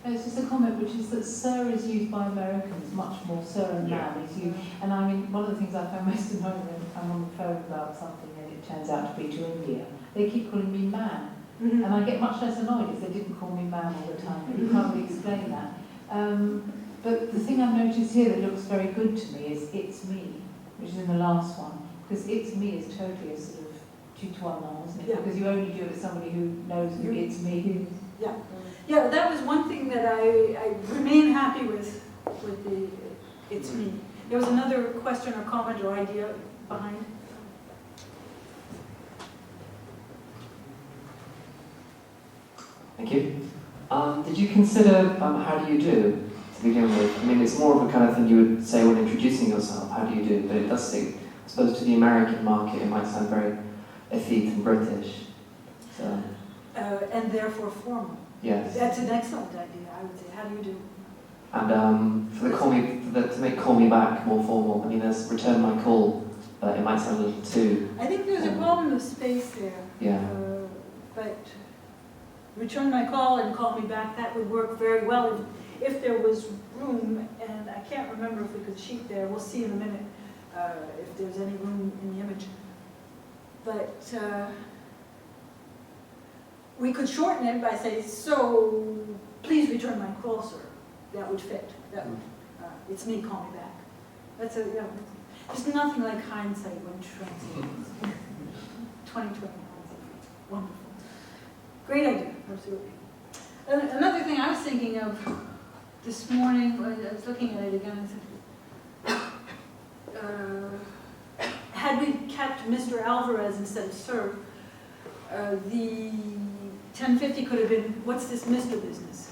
No, it's just a comment, which is that sir is used by Americans much more. Sir and man is used. And I mean, one of the things I found most annoying when I'm on the phone about something and it turns out to be to India, they keep calling me man. Mm-hmm. And I get much less annoyed if they didn't call me man all the time. But you can't really explain that. But the thing I've noticed here that looks very good to me is it's me, which is in the last one. Because it's me is totally a sort of 2-to-1 now, isn't it? Yeah. Because you only do it with somebody who knows that it's me. Yeah. Yeah, that was one thing that I remain happy with the it's me. There was another question or comment or idea behind. Thank you. Did you consider how do you do to begin with? I mean, it's more of a kind of thing you would say when introducing yourself, how do you do? But it does seem, I suppose, to the American market, it might sound very effete and British. So. And therefore formal. Yes. That's an excellent idea, I would say. How do you do? And to make call me back more formal, I mean, there's return my call, but it might sound a little too. I think there's a problem of space there. Yeah. But return my call and call me back, that would work very well if there was room, and I can't remember if we could sheet there. We'll see in a minute if there's any room in the image. But we could shorten it by saying, so please return my call, sir. That would fit. That would, it's me, call me back. That's a, yeah. There's nothing like hindsight when translating. 2020 hindsight. Wonderful. Great idea, absolutely. Another thing I was thinking of this morning, I was looking at it again, I said, had we kept Mr. Alvarez instead of Sir, the 1050 could have been, what's this Mr. business?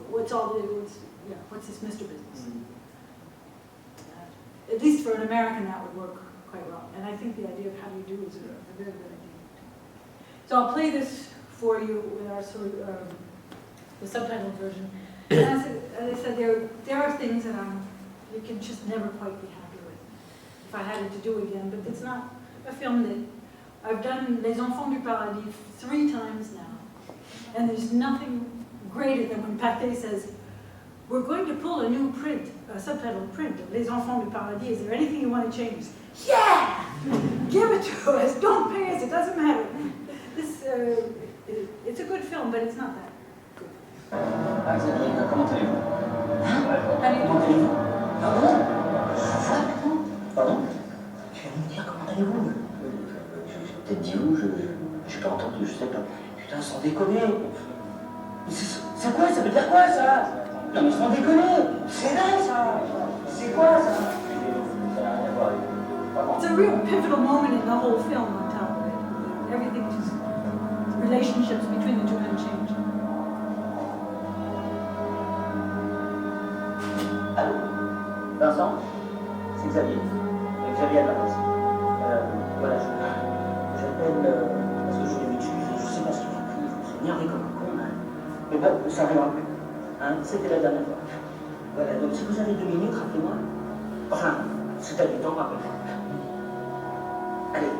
What's this Mr. business? At least for an American, that would work quite well. And I think the idea of how do you do is a very good idea. So I'll play this for you with our the subtitled version. And as I said, there are things that you can just never quite be happy with. If I had it to do again, but it's not a film that I've done Les Enfants du Paradis 3 times now, and there's nothing greater than when Pathé says, "We're going to pull a new print, a subtitled print of Les Enfants du Paradis. Is there anything you want to change?" Yeah, give it to us. Don't pay us. It doesn't matter. This, it's a good film, but it's not that good. Ah, Xavier, comment allez-vous? How do you Comment do? allez-vous? Pardon? Pardon? Tu vas me dire comment allez-vous? J'ai peut-être dit où, j'ai pas entendu, je sais pas. Putain, sans déconner. C'est quoi? Ça veut dire quoi, ça? Non mais sans déconner. C'est vrai, ça. C'est quoi, ça? It's a real pivotal moment in the whole film on top of it. Everything just, relationships between the two men change. Allô? Vincent? C'est Xavier. Xavier à Paris. Voilà, j'appelle parce que je voulais m'excuser, je sais pas ce qu'il m'a pris, je me suis énervé comme un con, hein. Mais bon, ça arrivera plus. Hein? C'était la dernière fois. Voilà, donc si vous avez 2 minutes, rappelez-moi. Enfin, si t'as du temps, rappelle-moi. Allez.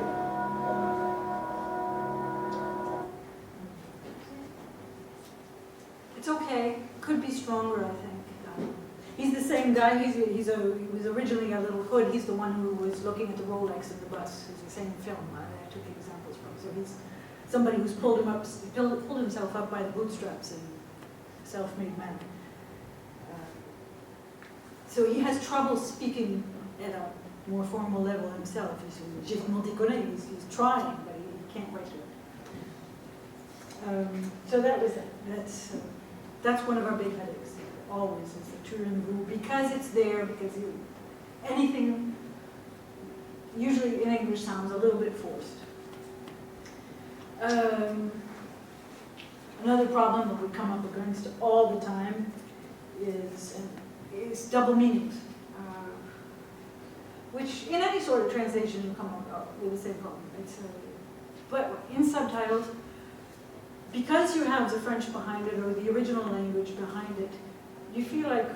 It's okay. Could be stronger, I think. He's the same guy. He was originally a little hood. He's the one who was looking at the Rolex in the bus. It's the same film I took examples from. So he's somebody who's pulled himself up by the bootstraps and self-made man. So he has trouble speaking at a more formal level himself. He's trying, but he can't quite do it. So that was it. That's one of our big headaches. Always is the Turin rule, because it's there, because anything usually in English sounds a little bit forced. Another problem that we come up against all the time is double meanings, which in any sort of translation you come up with the same problem. But in subtitles, because you have the French behind it or the original language behind it, you feel like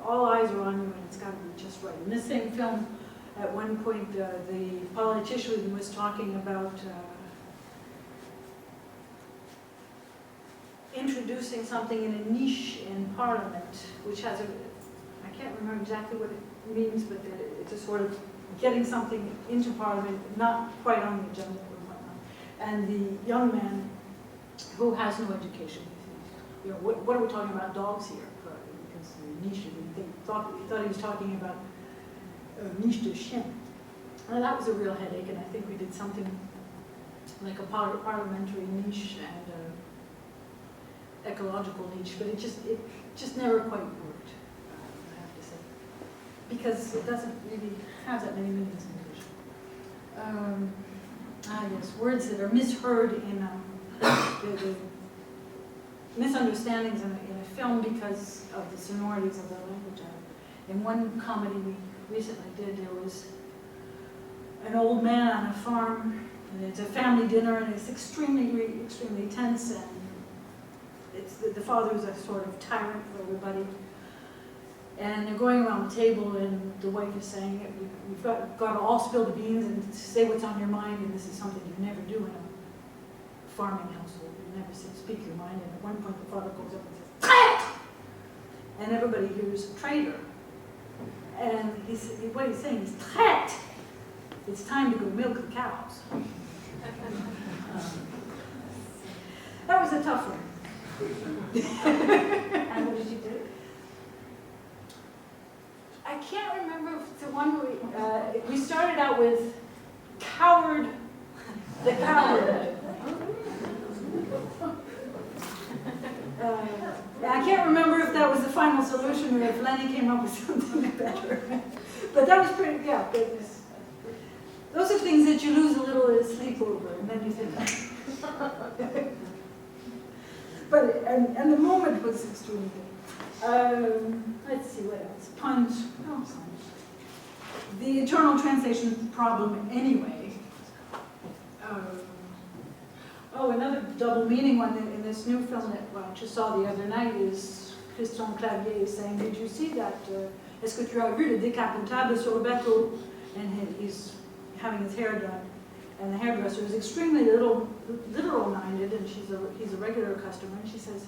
all eyes are on you and it's got to be just right. In this same film, at one point, the politician was talking about introducing something in a niche in Parliament, which has a, I can't remember exactly what it means, but it's a sort of getting something into Parliament, not quite on the agenda or whatnot. And the young man who has no education, you know, what are we talking about dogs here? Because the niche, he thought he was talking about niche de chien. And that was a real headache, and I think we did something like a parliamentary niche and ecological niche, but it just never quite worked, I have to say, because it doesn't really have that many meanings in English. Yes, words that are misheard in the misunderstandings in a film because of the sonorities of the language. In one comedy we recently did, there was an old man on a farm, and it's a family dinner, and it's extremely tense, and it's the father is a sort of tyrant for everybody. And they're going around the table, and the wife is saying, we've got to all spill the beans and say what's on your mind, and this is something you never do in a farming household. You never say, speak your mind. And at one point, the father goes up and says, "Traite!" And everybody hears traitor. And what he's saying is, "Traite! It's time to go milk the cows." That was a tough one. And what did you do? I can't remember if it's the one we started out with coward, the coward. I can't remember if that was the final solution or if Lenny came up with something better. But that was pretty, yeah. Those are things that you lose a little sleep over, and then you think. But and the moment was extremely good. Let's see what else. Puns. Oh, the eternal translation problem, anyway. Another double meaning one in this new film that I just saw the other night is Christian Clavier saying, "Did you see that? Est-ce que tu as vu le décapotable sur le bateau?" And he's having his hair done. And the hairdresser is extremely literal-minded, and he's a regular customer, and she says,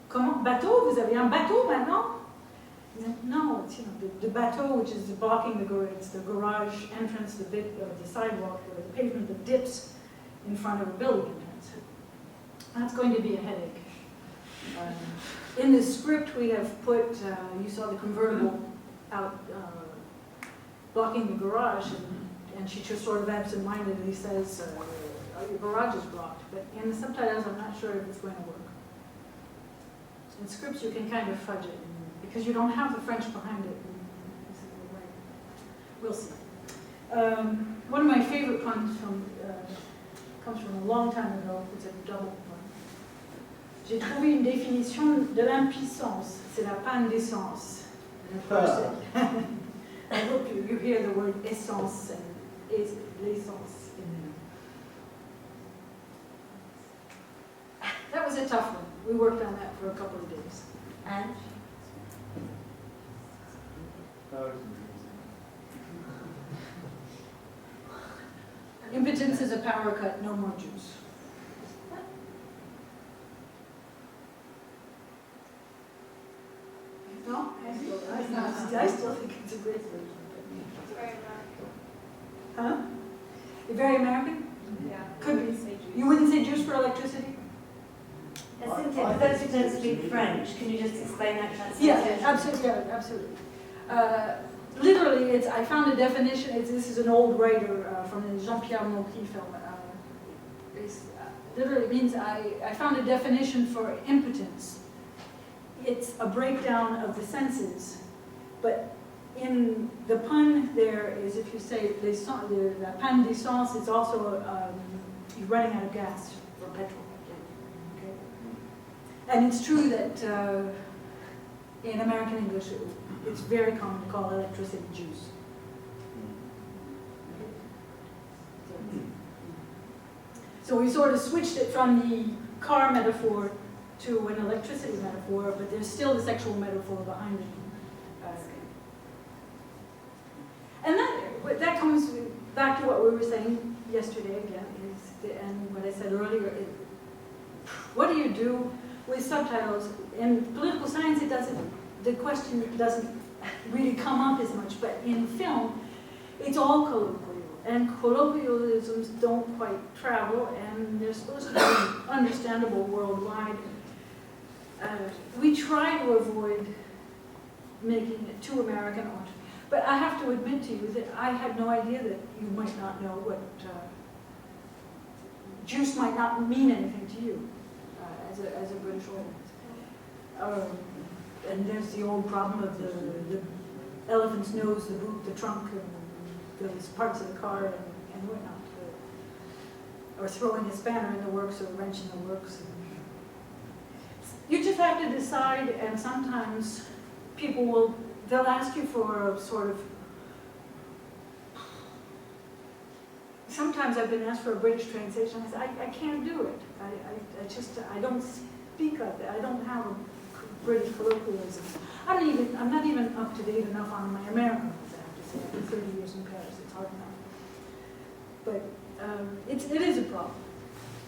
"Comment, bateau? Vous avez un bateau maintenant?" No, it's, the bateau, which is blocking the garage entrance, the bit of the sidewalk, or the pavement that dips in front of a building entrance. That's going to be a headache. In the script, we have put, you saw the convertible out blocking the garage, and she just sort of absent-mindedly says, your garage is blocked. But in the subtitles, I'm not sure if it's going to work. In scripts, you can kind of fudge it, because you don't have the French behind it. We'll see. One of my favorite puns comes from a long time ago. It's a double pun. J'ai trouvé une définition de l'impuissance. C'est la panne d'essence. I hope you hear the word essence and l'essence in there. That was a tough one. We worked on that for a couple of days. And? Impotence is a power cut, no more juice. No? I still think it's a great version. It's very American. Huh? You're very American? Yeah. Could be. Say juice. You wouldn't say juice for electricity? Cynthia, for those who don't speak French, can you just explain that translation? Yeah, absolutely. Yeah, absolutely. Literally, I found a definition. This is an old writer from the Jean-Pierre Mocky film. Literally means I found a definition for impotence. It's a breakdown of the senses, but in the pun there is, if you say la panne d'essence, it's also you're running out of gas or petrol. Okay? And it's true that in American English, it's very common to call electricity juice. So we sort of switched it from the car metaphor to an electricity metaphor, but there's still the sexual metaphor behind it. And that comes back to what we were saying yesterday again, and what I said earlier. What do you do with subtitles? In political science, the question doesn't really come up as much, but in film, it's all colloquial, and colloquialisms don't quite travel, and they're supposed to be understandable worldwide. We try to avoid making it too American, but I have to admit to you that I had no idea that you might not know what juice might not mean anything to you as a British audience. And there's the old problem of the elephant's nose, the boot, the trunk, and those parts of the car and whatnot. Or throwing a spanner in the works or a wrench in the works. You just have to decide, and sometimes people they'll ask you for a sort of, sometimes I've been asked for a British translation. I said, I can't do it. I don't speak like that. I don't have a British colloquialism. I'm not even up to date enough on my American ones, I have to say. I've been 30 years in Paris, it's hard enough. But it is a problem.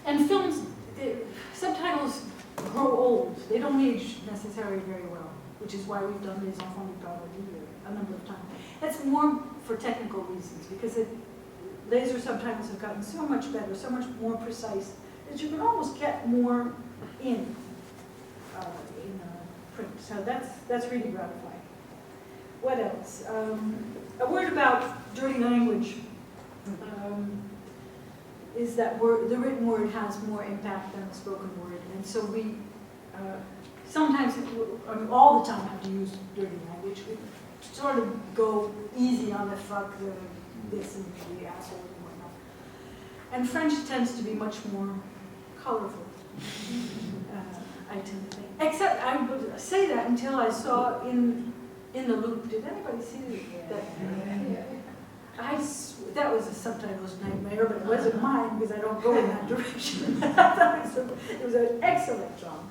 And films, subtitles grow old. They don't age necessarily very well, which is why we've done Les Enfants du Paradis a number of times. That's more for technical reasons, because laser subtitles have gotten so much better, so much more precise, that you can almost get more in print. So that's really gratifying. What else? A word about dirty language is that the written word has more impact than the spoken word, and so we sometimes, all the time, have to use dirty language. We sort of go easy on the fuck, the this and the asshole and whatnot. And French tends to be much more colorful, I tend to think. Except I would say that until I saw in the Loop. Did anybody see that? That was a subtitles nightmare, but it wasn't mine because I don't go in that direction. It was an excellent job.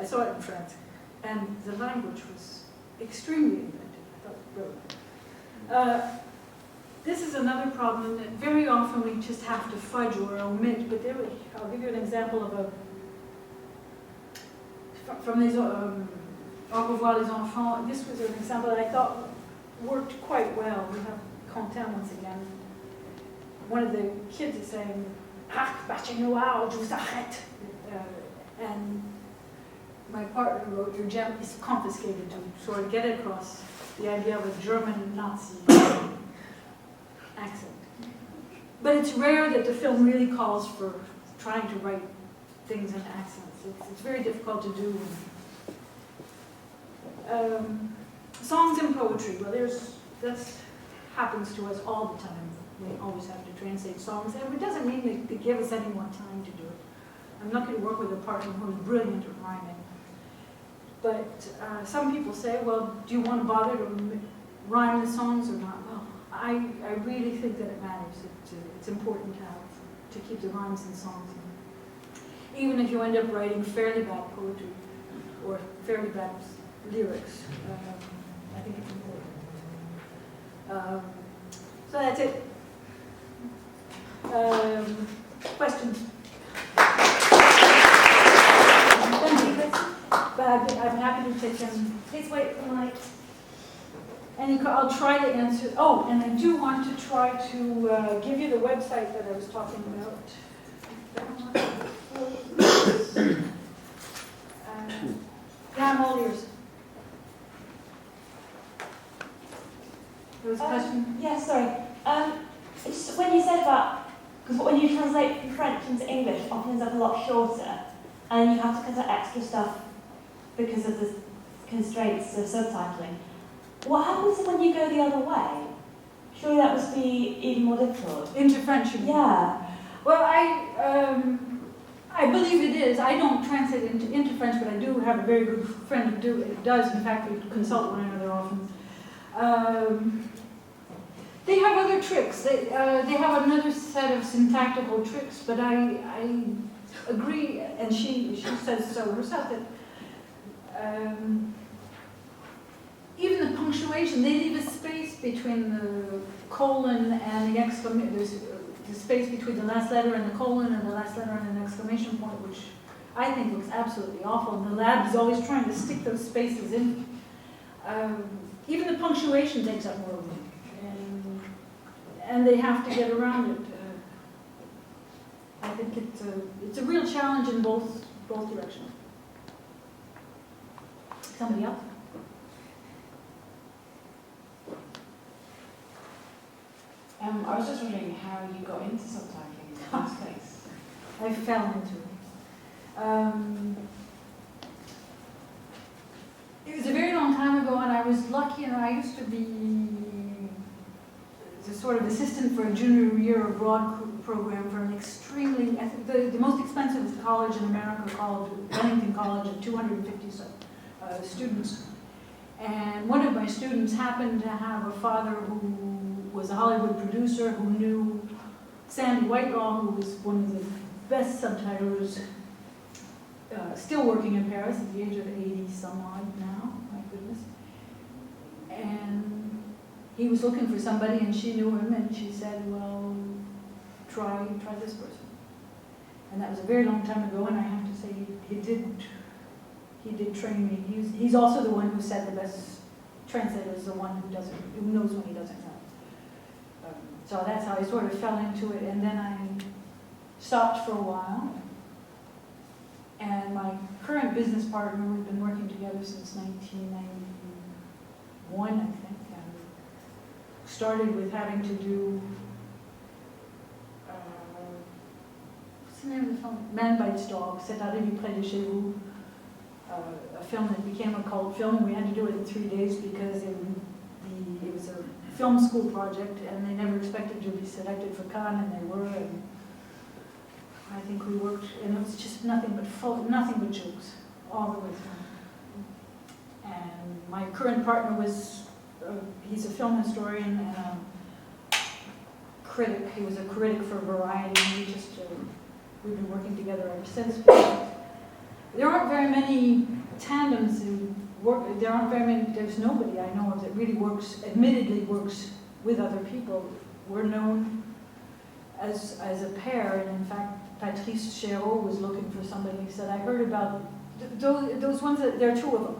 I saw it in France, and the language was extremely inventive. I thought it was brilliant. This is another problem that very often we just have to fudge or omit, but I'll give you an example of from les Au revoir les enfants. This was an example that I thought worked quite well. We have Quentin once again. One of the kids is saying, "Ah, Bachenois, je vous arrête." And my partner wrote, "Your gem is confiscated," to sort of get across the idea of a German Nazi accent. But it's rare that the film really calls for trying to write things in accents. It's very difficult to do. Songs and poetry. Well, that happens to us all the time. We always have to translate songs, and it doesn't mean they give us any more time to do it. I'm not going to work with a partner who's brilliant at rhyming. But some people say, well, do you want to bother to rhyme the songs or not? Well, I really think that it matters. It's important to keep the rhymes in songs. Even if you end up writing fairly bad poetry or fairly bad lyrics, I think it's important. So that's it. Questions? But I'm happy to take them. Please wait for my. I'll try to answer. Oh, and I do want to try to give you the website that I was talking about. Yeah, I'm all ears. There was a question? Yeah, sorry. It's when you said about, because when you translate from French into English, often ends up a lot shorter, and you have to cut out extra stuff because of the constraints of subtitling. What happens when you go the other way? Surely that must be even more difficult. Into French, you mean? Yeah. Well, I believe it is. I don't translate it into French, but I do have a very good friend who does. In fact, we consult one another often. They have other tricks. They have another set of syntactical tricks, but I agree, and she says so herself, that even the punctuation, they leave a space between the colon and the exclamation. There's the space between the last letter and the colon and the last letter and an exclamation point, which I think looks absolutely awful. And the lab is always trying to stick those spaces in. Even the punctuation takes up more room, and they have to get around it. I think it's a real challenge in both directions. Somebody else? I was just wondering how you got into subtitling in the first place. I fell into it. It was a very long time ago, and I was lucky, and I used to be the sort of assistant for a junior year abroad program for an extremely, I think the most expensive college in America called Bennington College of 250 students. And one of my students happened to have a father who was a Hollywood producer who knew Sandy Whitelaw, who was one of the best subtitlers, still working in Paris at the age of 80 some odd now, my goodness. And he was looking for somebody, and she knew him, and she said, well, try this person. And that was a very long time ago, and I have to say he did train me. He's also the one who said the best translator is the one who knows when he doesn't know. So that's how I sort of fell into it, and then I stopped for a while. And my current business partner, we've been working together since 1991, I think, and started with having to do, what's the name of the film? Man Bites Dog, C'est arrivé près de chez vous, a film that became a cult film. We had to do it in 3 days because it was a film school project, and they never expected to be selected for Cannes, and they were. And I think we worked, and it was just nothing but jokes all the way through. And my current partner was, he's a film historian and a critic. He was a critic for Variety, and we've been working together ever since. There aren't very many tandems who work. There's nobody I know of that really admittedly works with other people. We're known as a pair, and in fact, Patrice Chéreau was looking for somebody. He said, I heard about those ones, there are 2 of them.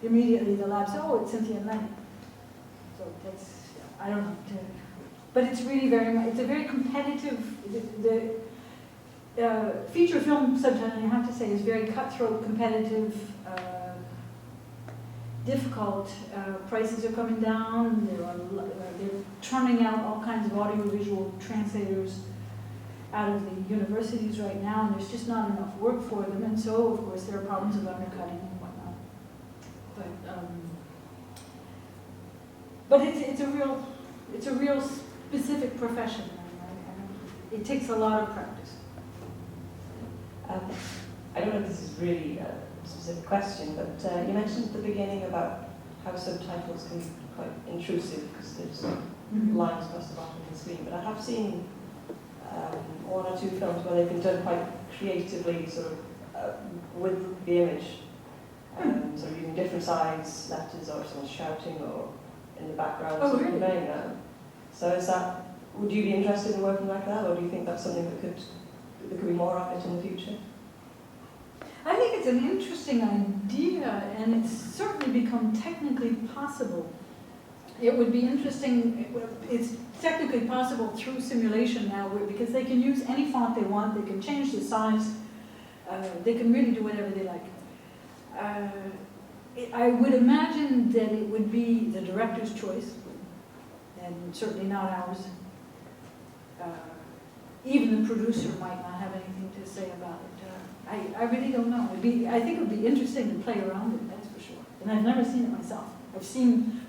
Immediately the lab said, oh, it's Cynthia and Lenny. So that's, I don't know. But it's really it's a very competitive, the feature film subtitling, I have to say, is very cutthroat, competitive, difficult. Prices are coming down. They're churning out all kinds of audiovisual translators out of the universities right now, and there's just not enough work for them. And so, of course, there are problems of undercutting and whatnot. But it's a real specific profession. It takes a lot of practice. I don't know if this is really a specific question, but you mentioned at the beginning about how subtitles can be quite intrusive because there's lines across the bottom of the screen. But I have seen 1 or 2 films where they've been done quite creatively, sort of with the image, sort of using different size letters, or someone shouting, or in the background, sort of conveying that. So would you be interested in working like that, or do you think that's something that there could be more of it in the future? I think it's an interesting idea, and it's certainly become technically possible. It would be interesting, it's technically possible through simulation now, because they can use any font they want, they can change the size, they can really do whatever they like. I would imagine that it would be the director's choice, and certainly not ours. Even the producer might not have anything to say about it. I really don't know. I think it would be interesting to play around with it, that's for sure. And I've never seen it myself.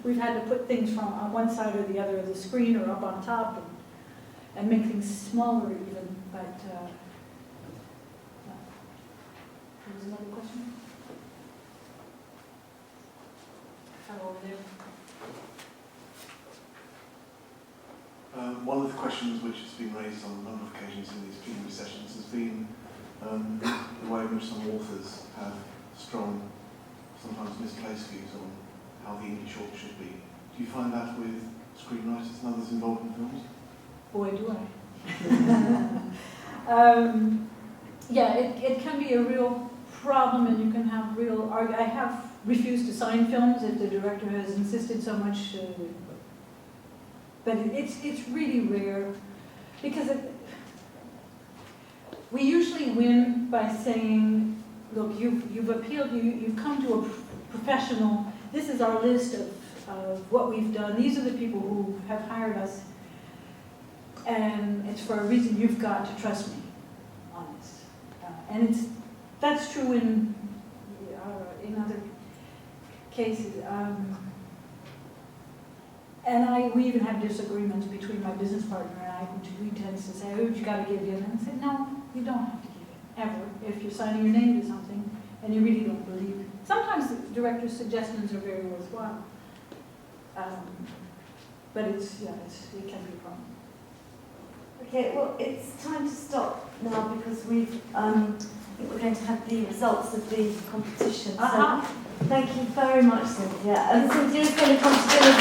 We've had to put things from on one side or the other of the screen or up on top and make things smaller even, but there was another question? Over there. One of the questions which has been raised on a number of occasions in these plenary sessions has been the way in which some authors have strong sometimes misplaced views on how the English short should be. Do you find that with screenwriters and others involved in films? Boy, do I. Yeah, it can be a real problem, and you can have real I have refused to sign films if the director has insisted so much, but it's really rare, because we usually win by saying, look, you've appealed, you've come to a professional, this is our list of what we've done, these are the people who have hired us, and it's for a reason, you've got to trust me on this. And that's true in other cases. And we even have disagreements between my business partner and I, which we tend to say, oh, you got to give in. And I said, no, you don't have to give in, ever, if you're signing your name to something and you really don't believe it. Sometimes the director's suggestions are very worthwhile. But it can be a problem. Okay, well, it's time to stop now because I think we're going to have the results of the competition. So thank you very much, Cynthia. And Cynthia's going to come to dinner